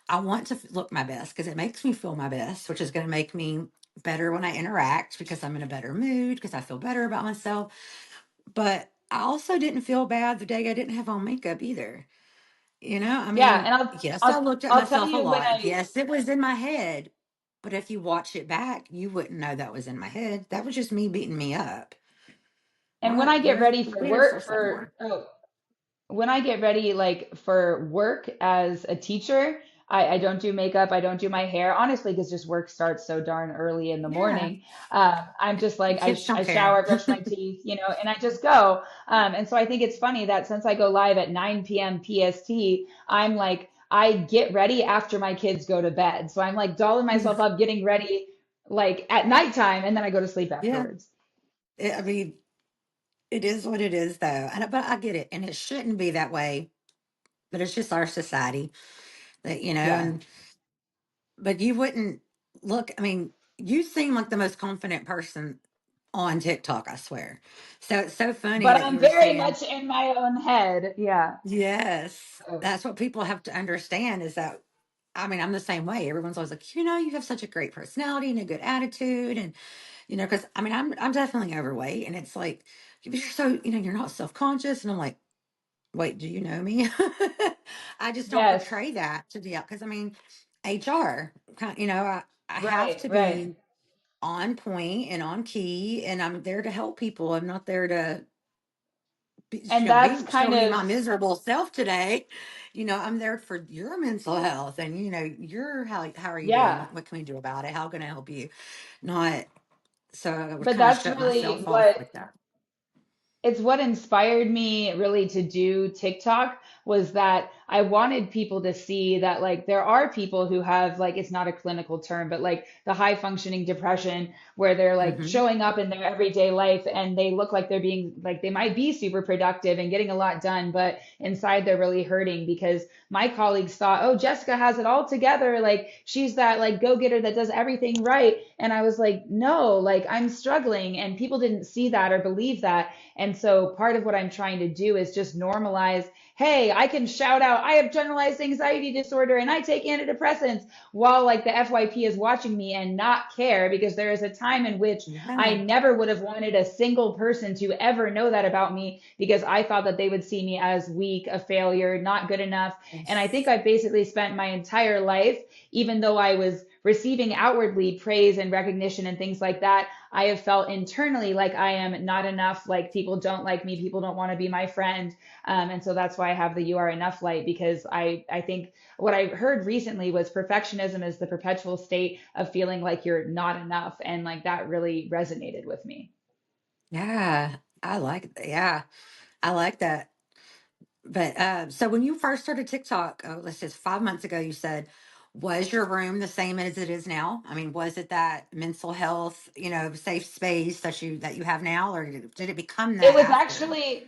I want to look my best because it makes me feel my best, which is going to make me better when I interact because I'm in a better mood because I feel better about myself. But I also didn't feel bad the day I didn't have on makeup either." I
Yeah.
mean,
And
yes, I looked at
I'll tell
myself a
you when
lot.
I,
Yes, it was in my head. But if you watch it back, you wouldn't know that was in my head. That was just me beating me up.
and when
What?
I get ready for
We had a
work
source that
for,
more.
oh, when I get ready, like for work as a teacher, I don't do makeup. I don't do my hair, honestly, because just work starts so darn early in the
Yeah.
morning. I'm just like,
Kids don't
I
care.
shower, brush my teeth, and I just go. And so I think it's funny that since I go live at 9 p.m. PST, I'm like, I get ready after my kids go to bed. So I'm like dolling myself up, getting ready like at nighttime, and then I go to sleep
Yeah.
afterwards.
I mean, it is what it is, though. But I get it. And it shouldn't be that way. But it's just our society
Yeah.
but you wouldn't look, I mean, you seem like the most confident person on TikTok, I swear. So it's so funny
But
that you
I'm
were
very
saying,
much in my own head. Yeah.
yes,
So,
that's what people have to understand is that, I mean, I'm the same way. Everyone's always like, you have such a great personality and a good attitude. And, because I mean, I'm definitely overweight. And it's like, you're so, you're not self conscious. And I'm like, wait, do you know me? I just don't
yes.
portray that to the, because I mean, HR, I have
Right,
to
right.
be on point and on key, and I'm there to help people. I'm not there to
And that's
show
kind
you
of,
my miserable self today. I'm there for your mental health and your how are you doing?
yeah.
What can we do about it? How can I help you? Not so I would
But
kind of
that's
shut
really
myself off
what
with that.
it's what inspired me really to do TikTok was that I wanted people to see that like there are people who have like it's not a clinical term, but like the high functioning depression where they're like
Hmm.
showing up in their everyday life and they look like they're being like they might be super productive and getting a lot done, but inside they're really hurting because my colleagues thought, oh, Jessica has it all together. Like she's that like go-getter that does everything right. And I was like, no, like I'm struggling. And people didn't see that or believe that. And so part of what I'm trying to do is just normalize, hey, I can shout out, I have generalized anxiety disorder and I take antidepressants while like the FYP is watching me and not care because there is a time in which I
Yeah.
never would have wanted a single person to ever know that about me because I thought that they would see me as weak, a failure, not good enough. And I think
Yes.
I basically spent my entire life, even though I was receiving outwardly praise and recognition and things like that, I have felt internally like I am not enough, like people don't like me, people don't want to be my friend. And so that's why I have the You Are Enough light because I think what I heard recently was perfectionism is the perpetual state of feeling like you're not enough. And like that really resonated with me.
Yeah. Yeah, I like that. But so when you first started TikTok, oh, let's just 5 months ago, you said, Was your room the same as it is now? I mean, was it that mental health, safe space that you have now, or did it become
It
that
was
after?
actually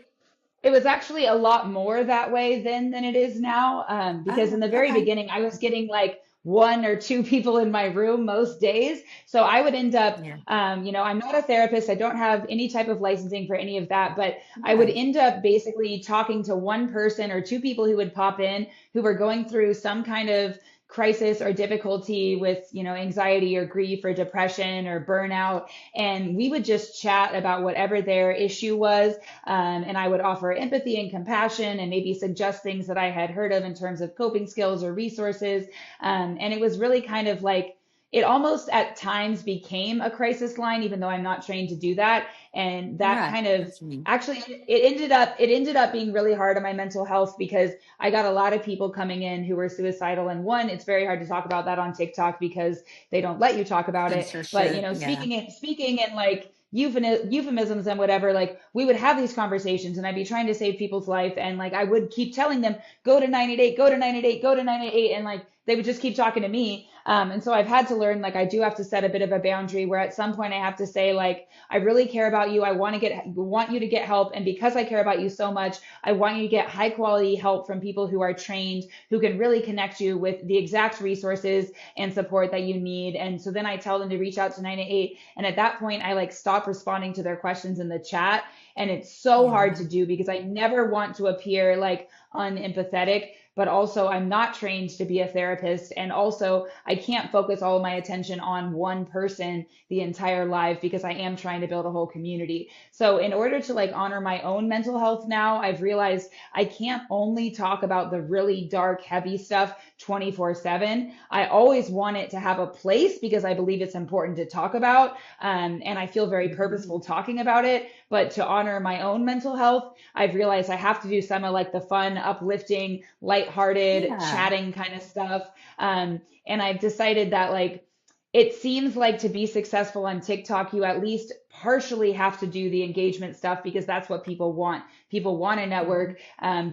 It was actually a lot more that way then than it is now. Because in
Oh,
the very
okay.
beginning, I was getting like one or two people in my room most days. So I would end up,
Yeah.
I'm not a therapist. I don't have any type of licensing for any of that, but I would
Yeah.
end up basically talking to one person or two people who would pop in who were going through some kind of crisis or difficulty with, anxiety or grief or depression or burnout. And we would just chat about whatever their issue was, and I would offer empathy and compassion and maybe suggest things that I had heard of in terms of coping skills or resources. And it was really kind of like, it almost at times became a crisis line, even though I'm not trained to do that. And that
Right.
kind of
That's me.
actually it ended up being really hard on my mental health because I got a lot of people coming in who were suicidal. And one, it's very hard to talk about that on TikTok because they don't let you talk about it. But
Censorship. Yeah.
speaking in like euphemisms and whatever, like we would have these conversations and I'd be trying to save people's life, and like I would keep telling them, go to 988, go to 988, go to 988, and like they would just keep talking to me. And so I've had to learn, like I do have to set a bit of a boundary where at some point I have to say, like, I really care about you. I want you to get help. And because I care about you so much, I want you to get high quality help from people who are trained, who can really connect you with the exact resources and support that you need. And so then I tell them to reach out to 988. And at that point, I like stop responding to their questions in the chat. And it's so hard
Yeah.
to do because I never want to appear like unempathetic, but also I'm not trained to be a therapist. And also I can't focus all of my attention on one person the entire life because I am trying to build a whole community. So in order to like honor my own mental health now, I've realized I can't only talk about the really dark, heavy stuff 24/7. I always want it to have a place because I believe it's important to talk about. And I feel very
Mhm.
purposeful talking about it. But to honor my own mental health, I've realized I have to do some of like the fun, uplifting, lighthearted,
Yeah.
chatting kind of stuff. And I've decided that like it seems like to be successful on TikTok, you at least partially have to do the engagement stuff because that's what people want. People want to
Mhm.
network.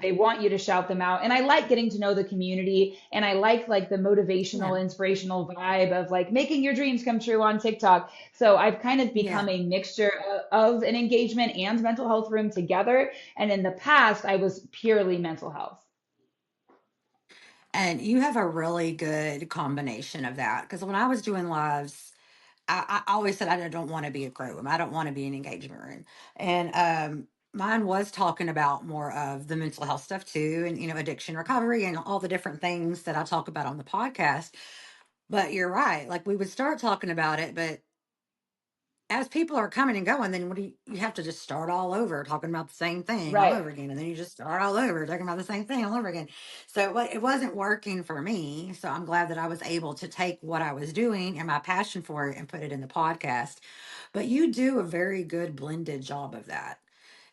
They want you to shout them out. And I like getting to know the community, and I like the
Yeah.
motivational, inspirational vibe of like making your dreams come true on TikTok. So I've kind of
Yeah.
become a mixture of an engagement and mental health room together. And in the past, I was purely mental health.
And you have a really good combination of that. Because when I was doing lives, I always said I don't want to be a grow room. I don't want to be an engagement room. And mine was talking about more of the mental health stuff too, and addiction recovery and all the different things that I talk about on the podcast. But you're right. Like we would start talking about it, but as people are coming and going, then what do you have to just start all over talking about the same thing all
Right.
over again, and then you just start all over talking about the same thing all over again. So it wasn't working for me. So I'm glad that I was able to take what I was doing and my passion for it and put it in the podcast. But you do a very good blended job of that.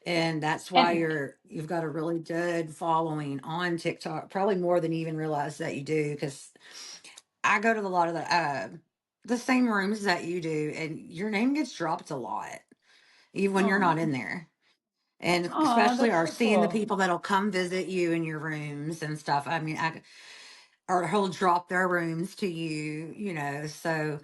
And that's why
And
you've got a really good following on TikTok, probably more than you even realize that you do. Because I go to a lot of the same rooms that you do, and your name gets dropped a lot, even when you're not
oh,
in there. And
oh,
especially
that's
are
so
seeing the
cool.
people that'll come visit you in your rooms and stuff. I mean, or he'll drop their rooms to you, so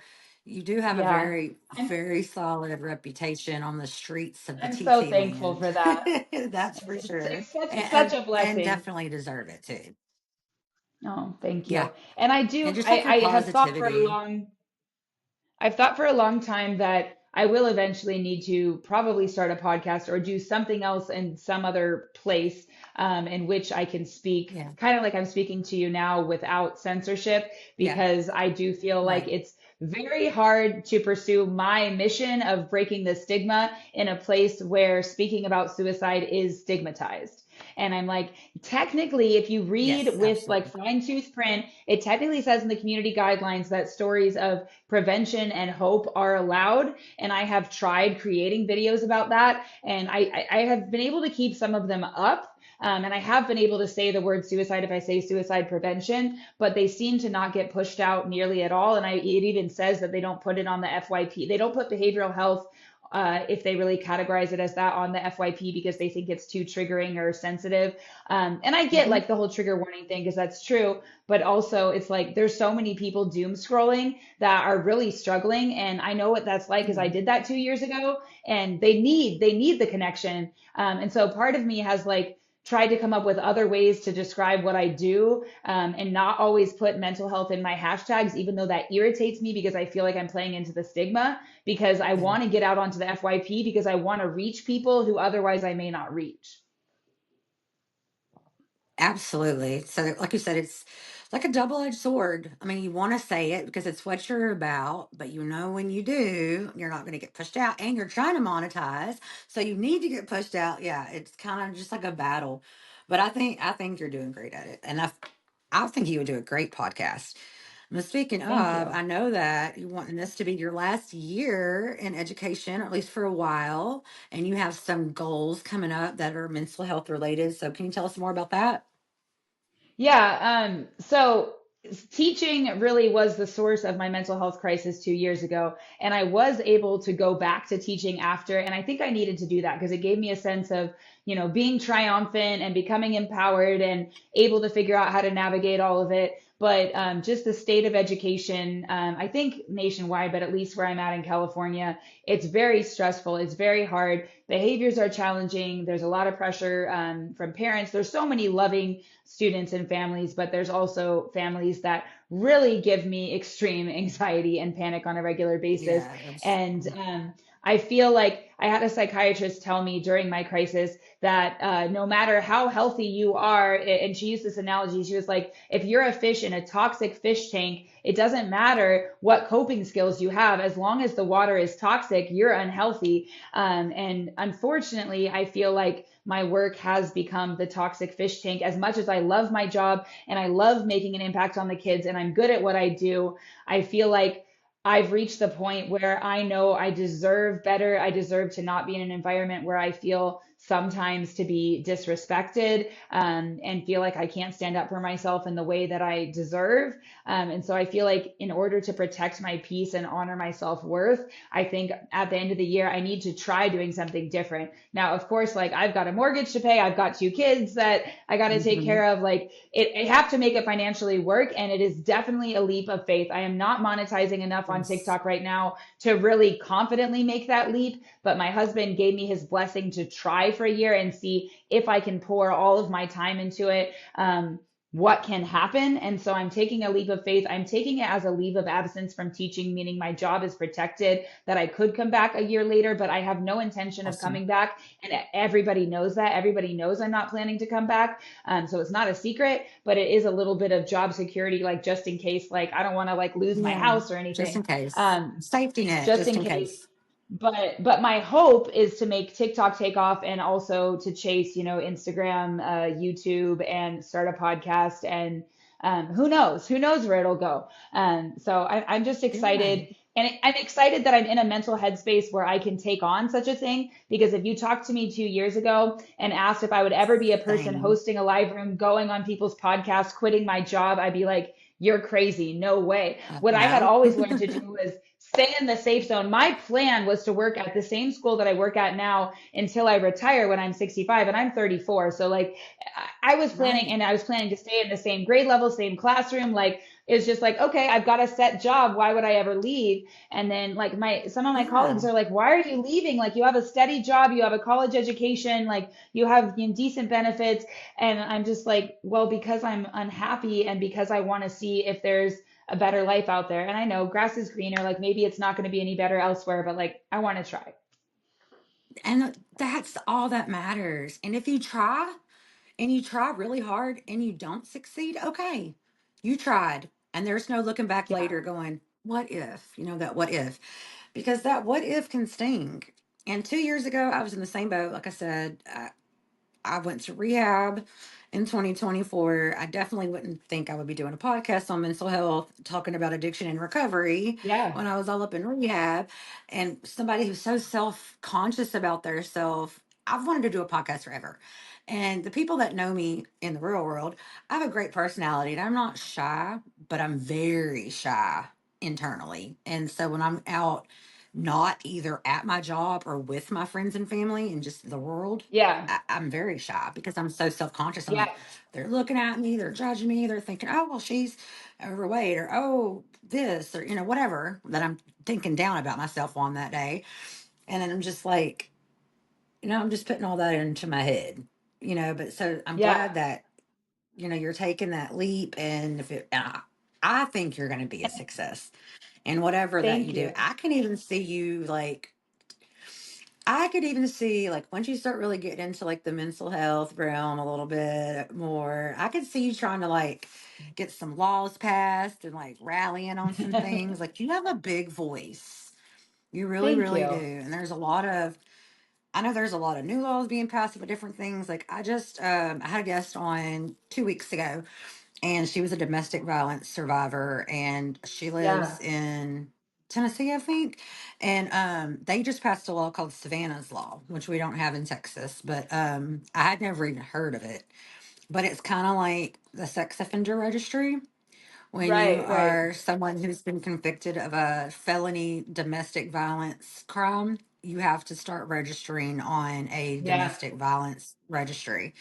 you do have a
Yeah.
very,
I'm
very solid reputation on the streets of the
I'm so
TT
thankful
land.
for that.
That's for sure.
It's such
And,
a
and
blessing.
definitely deserve it too.
Oh, thank
Yeah.
you. And I do
And just like your
I have thought for a
positivity.
long I've thought for a long time that I will eventually need to probably start a podcast or do something else in some other place, in which I can speak
Yeah.
kind of like I'm speaking to you now without censorship,
Yeah.
because I do feel like
Right.
it's very hard to pursue my mission of breaking the stigma in a place where speaking about suicide is stigmatized. And I'm like, technically, if you read
Yes,
with like
absolutely.
fine tooth print, it technically says in the community guidelines that stories of prevention and hope are allowed. And I have tried creating videos about that. And I have been able to keep some of them up. And I have been able to say the word suicide if I say suicide prevention, but they seem to not get pushed out nearly at all. And it even says that they don't put it on the FYP. They don't put behavioral health if they really categorize it as that on the FYP because they think it's too triggering or sensitive. And I get
Hmm.
like the whole trigger warning thing because that's true, but also it's like there's so many people doom scrolling that are really struggling, and I know what that's like because I did that 2 years ago, and they need the connection. And so part of me has like tried to come up with other ways to describe what I do, and not always put mental health in my hashtags, even though that irritates me because I feel like I'm playing into the stigma, because I
Yeah,
want to get out onto the FYP because I want to reach people who otherwise I may not reach.
absolutely. So, like you said, it's like a double-edged sword. I mean, you want to say it because it's what you're about, but you know when you do, you're not going to get pushed out, and you're trying to monetize, so you need to get pushed out. Yeah, it's kind of just like a battle. But I think you're doing great at it, and I think you would do a great podcast. Now, speaking
Thank
of,
you.
I know that you want this to be your last year in education, or at least for a while, and you have some goals coming up that are mental health related. So, can you tell us more about that?
Yeah, so teaching really was the source of my mental health crisis 2 years ago. And I was able to go back to teaching after. And I think I needed to do that because it gave me a sense of, being triumphant and becoming empowered and able to figure out how to navigate all of it. But just the state of education, I think nationwide, but at least where I'm at in California, it's very stressful. It's very hard. Behaviors are challenging. There's a lot of pressure from parents. There's so many loving students and families, but there's also families that really give me extreme anxiety and panic on a regular basis.
Yeah, that's
And I feel like I had a psychiatrist tell me during my crisis that no matter how healthy you are, and she used this analogy, she was like, if you're a fish in a toxic fish tank, it doesn't matter what coping skills you have. As long as the water is toxic, you're unhealthy. And unfortunately, I feel like my work has become the toxic fish tank. As much as I love my job and I love making an impact on the kids and I'm good at what I do, I feel like I've reached the point where I know I deserve better. I deserve to not be in an environment where I feel sometimes to be disrespected, and feel like I can't stand up for myself in the way that I deserve. And so I feel like in order to protect my peace and honor my self worth, I think at the end of the year, I need to try doing something different. Now, of course, like I've got a mortgage to pay, I've got two kids that I got to take
mhm.
care of. Like I have to make it financially work, and it is definitely a leap of faith. I am not monetizing enough on
Yes.
TikTok right now to really confidently make that leap, but my husband gave me his blessing to try for a year and see if I can pour all of my time into it. What can happen. And so I'm taking a leap of faith. I'm taking it as a leave of absence from teaching, meaning my job is protected, that I could come back a year later, but I have no intention of
Awesome.
coming back. And everybody knows that. Everybody knows I'm not planning to come back. So it's not a secret, but it is a little bit of job security, like just in case, like I don't want to like lose my
Yeah,
house or
just in
anything.
case.
Um,
Safety net,
just
just
in
in
case.
case.
But my hope is to make TikTok take off and also to chase, Instagram, YouTube, and start a podcast. And who knows where it'll go. So I'm just
Yeah,
excited. And I'm excited that I'm in a mental headspace where I can take on such a thing. Because if you talked to me 2 years ago and asked if I would ever be a person
same.
hosting a live room, going on people's podcasts, quitting my job, I'd be like, you're crazy. No way. What I had
No.
always learned to do was stay in the safe zone. My plan was to work at the same school that I work at now until I retire when I'm 65, and I'm 34. So like I was planning,
Right.
and I was planning to stay in the same grade level, same classroom. Like it's just like, okay, I've got a set job. Why would I ever leave? And then like some of my colleagues
Yeah.
are like, why are you leaving? Like you have a steady job, you have a college education, like you have decent benefits. And I'm just like, well, because I'm unhappy and because I want to see if there's a better life out there. And I know grass is greener, like maybe it's not going to be any better elsewhere, but like I want to try.
And that's all that matters. And if you try and you try really hard and you don't succeed, okay, you tried. And there's no looking back
Yeah.
later going, what if? That what if? Because that what if can sting. And 2 years ago, I was in the same boat. Like I said, I went to rehab in 2024. I definitely wouldn't think I would be doing a podcast on mental health, talking about addiction and recovery
Yeah.
when I was all up in rehab. And somebody who's so self conscious about their self, I've wanted to do a podcast forever. And the people that know me in the real world, I have a great personality and I'm not shy, but I'm very shy internally. And so when I'm out not either at my job or with my friends and family and just the world,
Yeah.
I'm very shy because I'm so self conscious. I'm
Yeah.
like, they're looking at me, they're judging me, they're thinking, oh, well, she's overweight, or oh, this, or, whatever that I'm thinking down about myself on that day. And then I'm just like, I'm just putting all that into my head, but so I'm
Yeah.
glad that, you're taking that leap. And if it, and I think you're going to be a success in whatever that
Thank
you do.
you.
I can even see you like, I could even see like once you start really getting into like the mental health realm a little bit more, I could see you trying to like get some laws passed and like rallying on some things. Like you have a big voice. You really,
Thank
really do.
you.
And I know there's a lot of new laws being passed about different things. Like I had a guest on 2 weeks ago, and she was a domestic violence survivor, and she lives
Yeah.
in Tennessee, I think. And they just passed a law called Savannah's Law, which we don't have in Texas, but I had never even heard of it. But it's kind of like the sex offender registry. When you
Right, right.
are someone who's been convicted of a felony domestic violence crime, you have to start registering on a
Yeah.
domestic violence registry,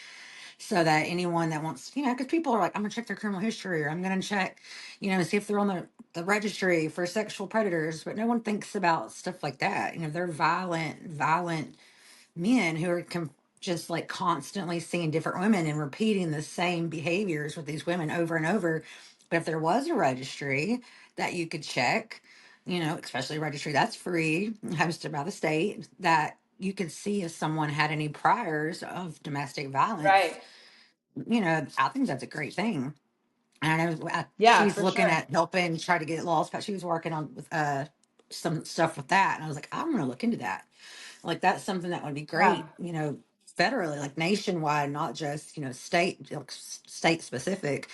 so that anyone that wants, because people are like, I'm gonna check their criminal history, or I'm gonna check, see if they're on the registry for sexual predators, but no one thinks about stuff like that. They're violent men who are just like constantly seeing different women and repeating the same behaviors with these women over and over. But if there was a registry that you could check, especially a registry that's free, hosted by the state, that you could see if someone had any priors of domestic violence,
Right.
I think that's a great thing. And I know
Yeah,
she's
for
looking
sure.
at helping try to get laws, but she was working on with some stuff with that, and I was like, I'm gonna look into that. Like that's something that would be
Yeah.
great, federally, like nationwide, not just, state, like, state specific.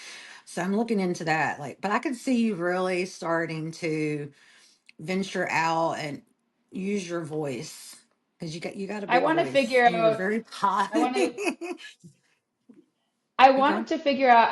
So I'm looking into that. Like, but I could see you really starting to venture out and use your voice, because you got a
I
big
want to
voice.
figure
You're
out
very hot.
I want to I
Okay.
want to figure out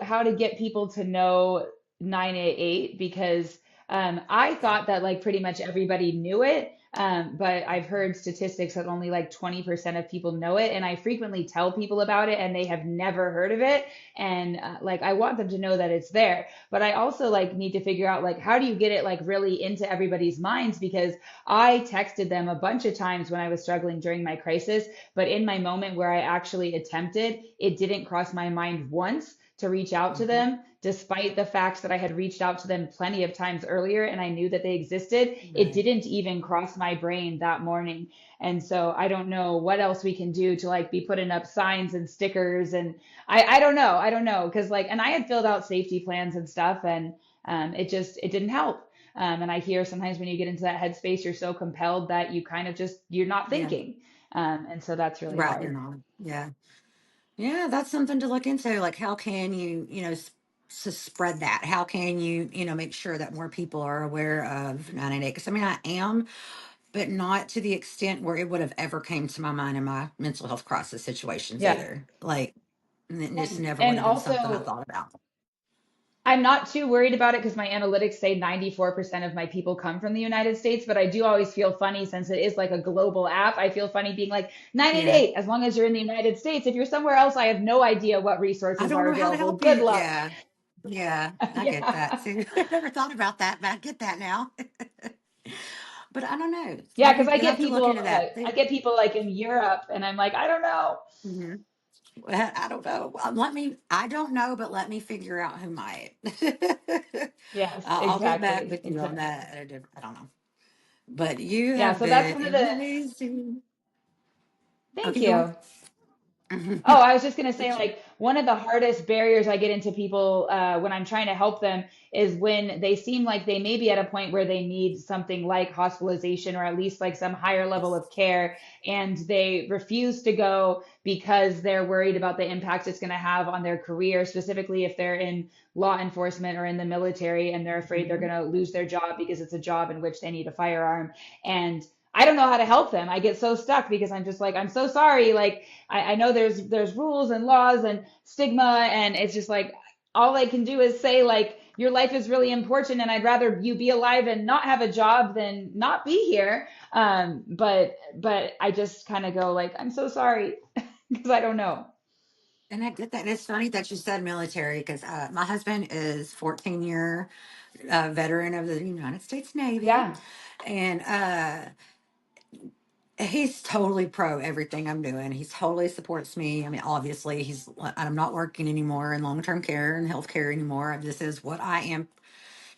how to get people to know 988 because I thought that like pretty much everybody knew it. But I've heard statistics that only like 20% of people know it, and I frequently tell people about it, and they have never heard of it. And like I want them to know that it's there, but I also like need to figure out like how do you get it like really into everybody's minds because I texted them a bunch of times when I was struggling during my crisis, but in my moment where I actually attempted, it didn't cross my mind once to reach out to
Mhm.
them, despite the facts that I had reached out to them plenty of times earlier and I knew that they existed. It
Right.
didn't even cross my brain that morning. And so I don't know what else we can do to like be putting up signs and stickers. And I don't know. I don't know. Cause like, and I had filled out safety plans and stuff and it didn't help. And I hear sometimes when you get into that headspace, you're so compelled that you kind of just, you're not
Yeah.
thinking. And so that's really
Right. You're
hard.
not. Yeah. Yeah, that's something to look into. Like, how can you, spread that? How can you, make sure that more people are aware of 988? Because I mean, I am, but not to the extent where it would have ever came to my mind in my mental health crisis situations
Yeah.
either. Like, this never would
And
have been something I
also,
thought about.
I'm not too worried about it because my analytics say 94% of my people come from the United States, but I do always feel funny since it is like a global app. I feel funny being like
Yeah.
988 as long as you're in the United States. If you're somewhere else, I have no idea what
I
resources
don't
are
know how to
available.
help
Good
you.
luck.
Yeah. Yeah. I get that
Yeah.
too. I never thought about that, but I get that now. But I don't know.
Yeah, because I
You'll
get
have to look
people
into that.
I get people like in Europe and I'm like, I don't know.
Mhm. Well, I don't know. I don't know, but let me figure out who might.
Yes,
I'll get back
exactly.
with you on
Exactly.
that. I don't know. But you
Yeah,
have
so that's
been
one of the
amazing.
thank
Okay, go
you. Oh,
on.
I was just gonna say, like, one of the hardest barriers I get into people when I'm trying to help them is when they seem like they may be at a point where they need something like hospitalization or at least like some higher level of care, and they refuse to go because they're worried about the impact it's going to have on their career, specifically if they're in law enforcement or in the military and they're afraid they're going
Mhm.
to lose their job because it's a job in which they need a firearm. And I don't know how to help them. I get so stuck because I'm just like, I'm so sorry. Like, I know there's rules and laws and stigma, and it's just like all I can do is say like your life is really important and I'd rather you be alive and not have a job than not be here. But I just kind of go like, I'm so sorry because I don't know.
And I get that. And it's funny that you said military because my husband is 14-year veteran of the United States Navy.
Yeah.
And he's totally pro everything I'm doing. He totally supports me. I mean, obviously, I'm not working anymore in long term care and healthcare anymore. This is what I am.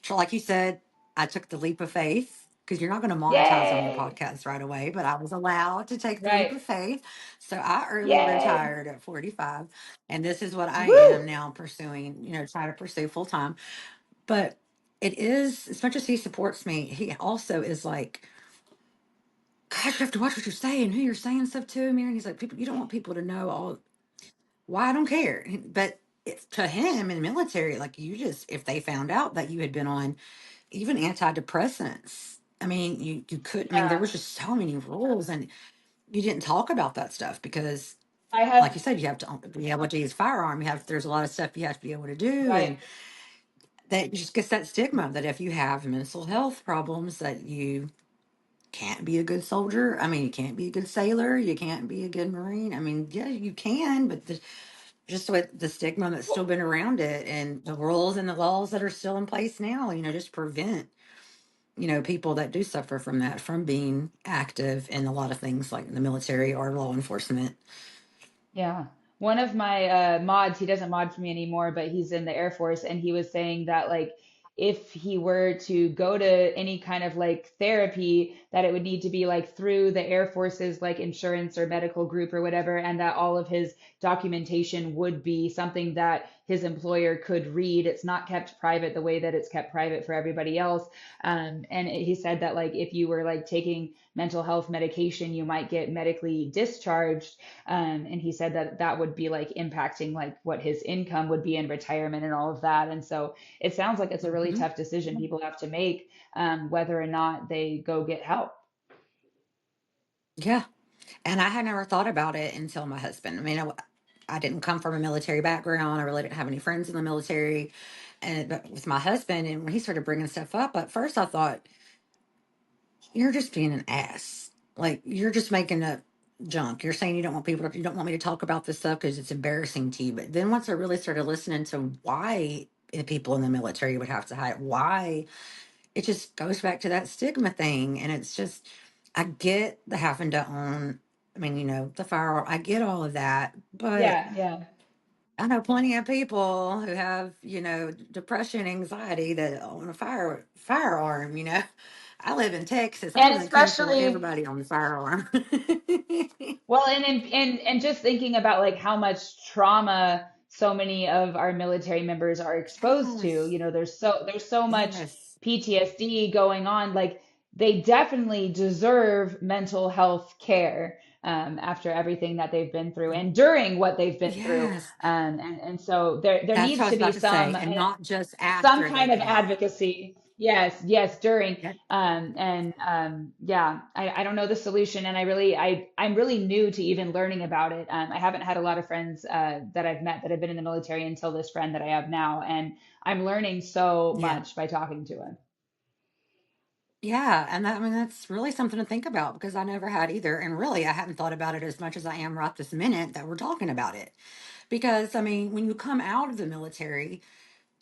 So, like you said, I took the leap of faith because you're not going to monetize on your
Yay.
podcast right away, but I was allowed to take the leap
Right.
of faith. So I early
Yay.
retired at 45, and this is what I am
Woo.
now pursuing, trying to pursue full time. But it is, as much as he supports me, he also is like, gosh, you have to watch what you're saying, who you're saying stuff to, man. And he's like, people, you don't want people to know all why I don't care. But to him in the military, like you just, if they found out that you had been on even antidepressants, I mean, you could, I mean, there
Yeah.
was just so many rules and you didn't talk about that stuff because,
I
like
have,
you said, you have to be able to use firearm. There's a lot of stuff you have to be able to do.
right.
And that just gets that stigma that if you have mental health problems, that you can't be a good soldier. I mean, you can't be a good sailor. You can't be a good Marine. I mean, yeah, you can, but just with the stigma that's still been around it and the rules and the laws that are still in place now, just prevent, people that do suffer from that from being active in a lot of things like the military or law enforcement.
Yeah. One of my mods, he doesn't mod for me anymore, but he's in the Air Force, and he was saying that like if he were to go to any kind of like therapy, that it would need to be like through the Air Force's like insurance or medical group or whatever, and that all of his documentation would be something that his employer could read. It's not kept private the way that it's kept private for everybody else. He said that like if you were like taking mental health medication, you might get medically discharged, and he said that that would be like impacting like what his income would be in retirement and all of that. And so it sounds like it's a really
Hmm.
tough decision people have to make, whether or not they go get help.
Yeah. And I had never thought about it until my husband. I mean, I didn't come from a military background. I really didn't have any friends in the military. And but with my husband, and when he started bringing stuff up, at first I thought, you're just being an ass. Like you're just making up junk. You're saying you don't want me to talk about this stuff because it's embarrassing to you. But then once I really started listening to why the people in the military would have to hide, why it just goes back to that stigma thing. And it's just, I get the having to own, I mean, the firearm, I get all of that. But
Yeah, yeah.
I know plenty of people who have, depression, anxiety that own a firearm. I live in Texas. I'm
And
in the country where
especially,
everybody owns a firearm.
well, and just thinking about like how much trauma so many of our military members are exposed to,
Yes.
there's so much
Yes.
PTSD going on. Like they definitely deserve mental health care, after everything that they've been through and during what they've been through.
Yes.
And so there
That's what
needs
I was
to be
about to say. And not just
some
after
kind
they've
of
had it.
advocacy. Yes, yes, during.
Yep.
Yeah, I don't know the solution, and I'm really new to even learning about it. I haven't had a lot of friends that I've met that have been in the military until this friend that I have now, and I'm learning so
Yeah.
much by talking to him.
Yeah. And that, I mean, that's really something to think about because I never had either. And really, I hadn't thought about it as much as I am right this minute that we're talking about it. Because, I mean, when you come out of the military,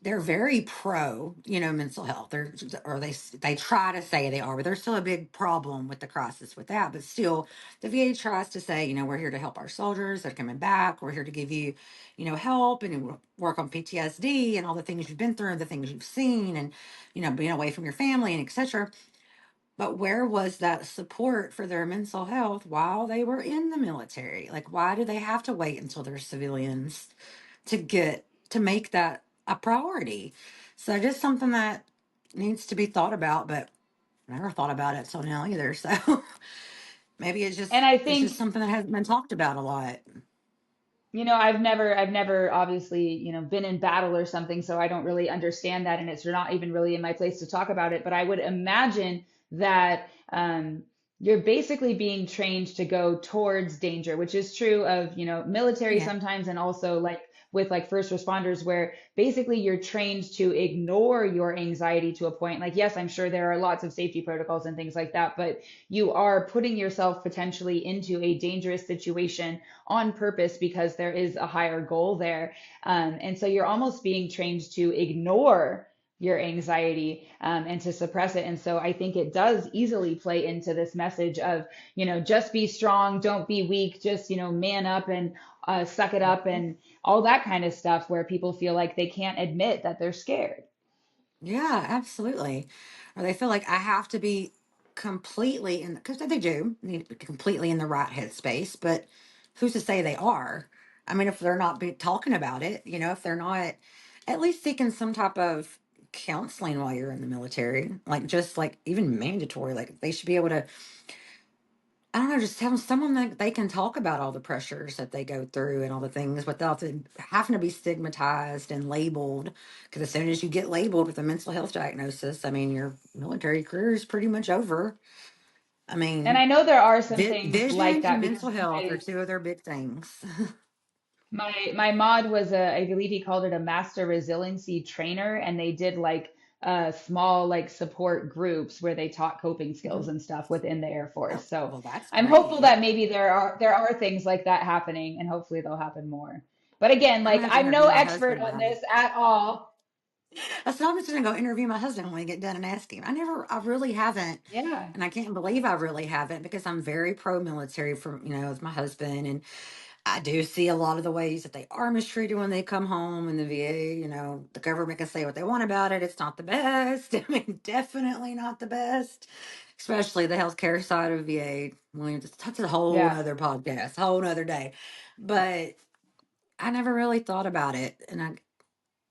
they're very pro, mental health. They try to say they are, but there's still a big problem with the crisis with that. But still, the VA tries to say, we're here to help our soldiers that are coming back. We're here to give you, help and work on PTSD and all the things you've been through, the things you've seen, and being away from your family and etc. But where was that support for their mental health while they were in the military? Like, why do they have to wait until they're civilians to make that a priority? So just something that needs to be thought about, but I never thought about it till now either. So maybe
And I
it's just
think,
something that hasn't been talked about a lot.
I've never obviously, been in battle or something, so I don't really understand that, and it's not even really in my place to talk about it. But I would imagine that you're basically being trained to go towards danger, which is true of, military
Yeah.
sometimes, and also like with like first responders, where basically you're trained to ignore your anxiety to a point. Like, yes, I'm sure there are lots of safety protocols and things like that, but you are putting yourself potentially into a dangerous situation on purpose because there is a higher goal there. And so you're almost being trained to ignore your anxiety, and to suppress it. And so I think it does easily play into this message of, just be strong, don't be weak, just, man up and suck it up
Mhm.
and all that kind of stuff, where people feel like they can't admit that they're scared.
Yeah, absolutely. Or they feel like I have to be completely in, because they do need to be completely in the right headspace, but who's to say they are? I mean, if they're not talking about it, if they're not at least seeking some type of counseling while you're in the military, like just like even mandatory, like they should be able to, I don't know, just have someone that they can talk about all the pressures that they go through and all the things without having to be stigmatized and labeled. Because as soon as you get labeled with a mental health diagnosis, I mean, your military career is pretty much over. I
And
mean,
I know there are some things like
vision and
that because
mental health are
my
two of their big things.
my mod was I believe he called it a master resiliency trainer, and they did like small like support groups where they taught coping skills
Mhm.
and stuff within the Air
Oh,
Force. So
well, that's
I'm
great.
hopeful that
Yeah.
maybe there are things like that happening, and hopefully they'll happen more. But again,
I'm
like
gonna have to
I'm
interview
no
my
expert
husband
on
about it.
this at all.
So I'm just gonna go interview my husband when we get done and ask him. I really haven't,
Yeah,
and I can't believe I really haven't because I'm very pro-military with my husband, and I do see a lot of the ways that they are mistreated when they come home in the VA. The government can say what they want about it. It's not the best. I mean, definitely not the best, especially the healthcare side of VA. Well, that's a whole
yeah,
nother podcast, whole nother day. But I never really thought about it, and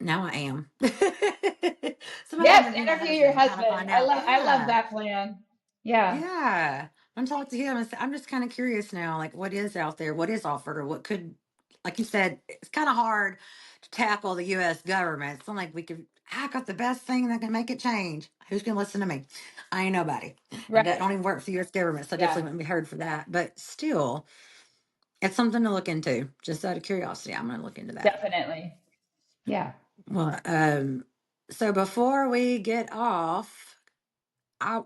now I am. So I'm gonna
yes.
interview my
Interview your
husband and kind of
husband.
find
I
out.
love I love
Yeah,
that plan. Yeah,
yeah. I'm talking to him. I'm just kind of curious now, like what is out there, what is offered, or what could, like you said, it's kind of hard to tackle the U.S. government. It's not like we could. I got the best thing that can make it change. Who's gonna listen to me? I ain't nobody, and that
right.
don't even work for the U.S. government, so I definitely
Yeah,
wouldn't be heard for that. But still, it's something to look into. Just out of curiosity, I'm gonna look into that.
definitely. Yeah.
Well, so before we get off,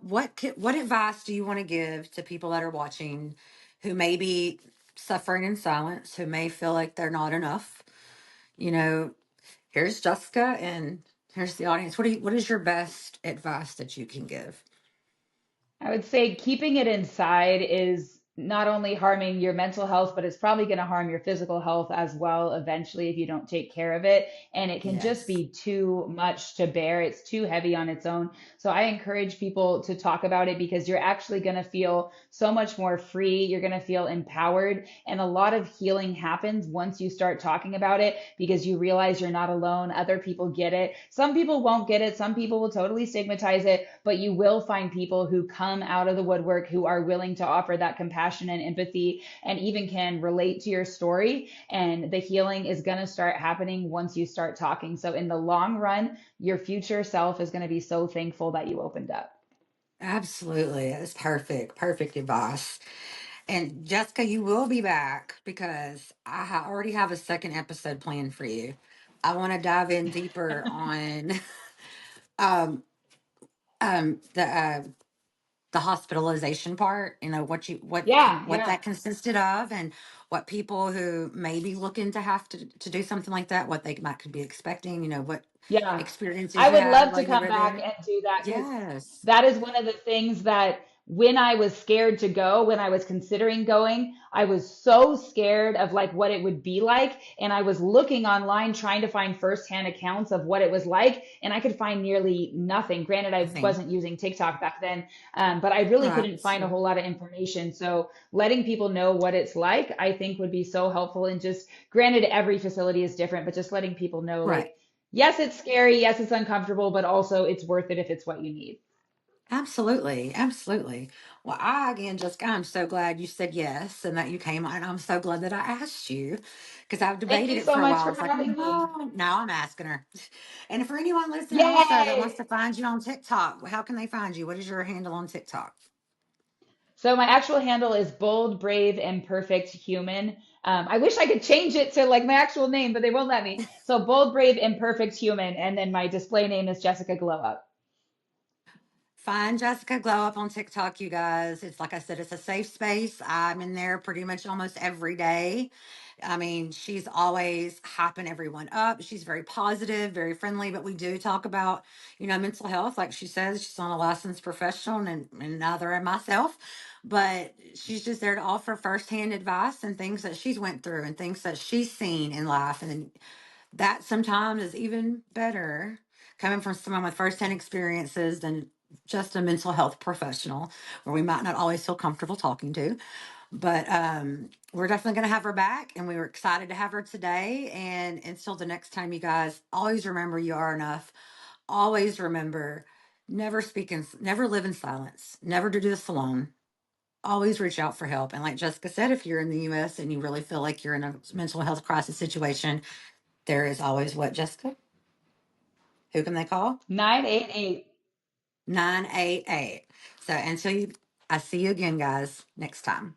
what advice do you want to give to people that are watching who may be suffering in silence, who may feel like they're not enough? You know, here's Jessica and here's the audience. What is your best advice that you can give?
I would say keeping it inside is not only harming your mental health, but it's probably going to harm your physical health as well eventually if you don't take care of it. And it can just
Yes,
be too much to bear. It's too heavy on its own. So I encourage people to talk about it because you're actually going to feel so much more free. You're going to feel empowered. And a lot of healing happens once you start talking about it because you realize you're not alone. Other people get it. Some people won't get it. Some people will totally stigmatize it, but you will find people who come out of the woodwork who are willing to offer that compassion and empathy and even can relate to your story. And the healing is going to start happening once you start talking. So, in the long run, your future self is going to be so thankful that you opened up.
absolutely. That's perfect. Perfect advice. And Jessica, you will be back because already have a second episode planned for you. I want to dive in deeper on um the hospitalization part, what you
Yeah,
what
yeah,
that consisted of, and what people who may be looking to have to do something like that, what they might could be expecting, what
yeah.
experiences
I
you
would
had
love
while
to
you
come
were
back
there.
and do that because
Yes.
that is one of the things that when I was scared to go, when I was considering going, I was so scared of like what it would be like. And I was looking online trying to find firsthand accounts of what it was like. And I could find nearly nothing. Granted,
I
I
think
wasn't using TikTok back then, but I really
right.
couldn't find a
So
whole lot of information. So letting people know what it's like, I think would be so helpful. And just granted, every facility is different, but just letting people know
right.
like, yes, it's scary. Yes, it's uncomfortable, but also it's worth it if it's what you need.
Absolutely, absolutely. Well, I again, Jessica, I'm so glad you said yes and that you came on. I'm so glad that I asked you because I've
Thank
debated
you
it
so
for a
much
while.
for
It's like,
having me.
no, now I'm asking her. And for anyone listening also that wants
Yay!
to find you on TikTok, how can they find you? What is your handle on TikTok?
So my actual handle is bold, brave, imperfect human. I wish I could change it to like my actual name, but they won't let me. So bold, brave, imperfect human, and then my display name is Jessica Glow Up.
Find Jessica Glow Up on TikTok, you guys. It's like I said, it's a safe space. I'm in there pretty much almost every day. I mean, she's always hyping everyone up. She's very positive, very friendly, but we do talk about, mental health. Like she says, she's not a licensed professional, and neither am myself. But she's just there to offer firsthand advice and things that she's went through and things that she's seen in life. And that sometimes is even better coming from someone with firsthand experiences than just a mental health professional where we might not always feel comfortable talking to. But we're definitely going to have her back, and we were excited to have her today. And until the next time, you guys, always remember you are enough. Always remember, never live in silence, never do this alone. Always reach out for help. And like Jessica said, if you're in the US and you really feel like you're in a mental health crisis situation, there is always what, Jessica? Who can they call?
988.
988. So until I see you again, guys, next time.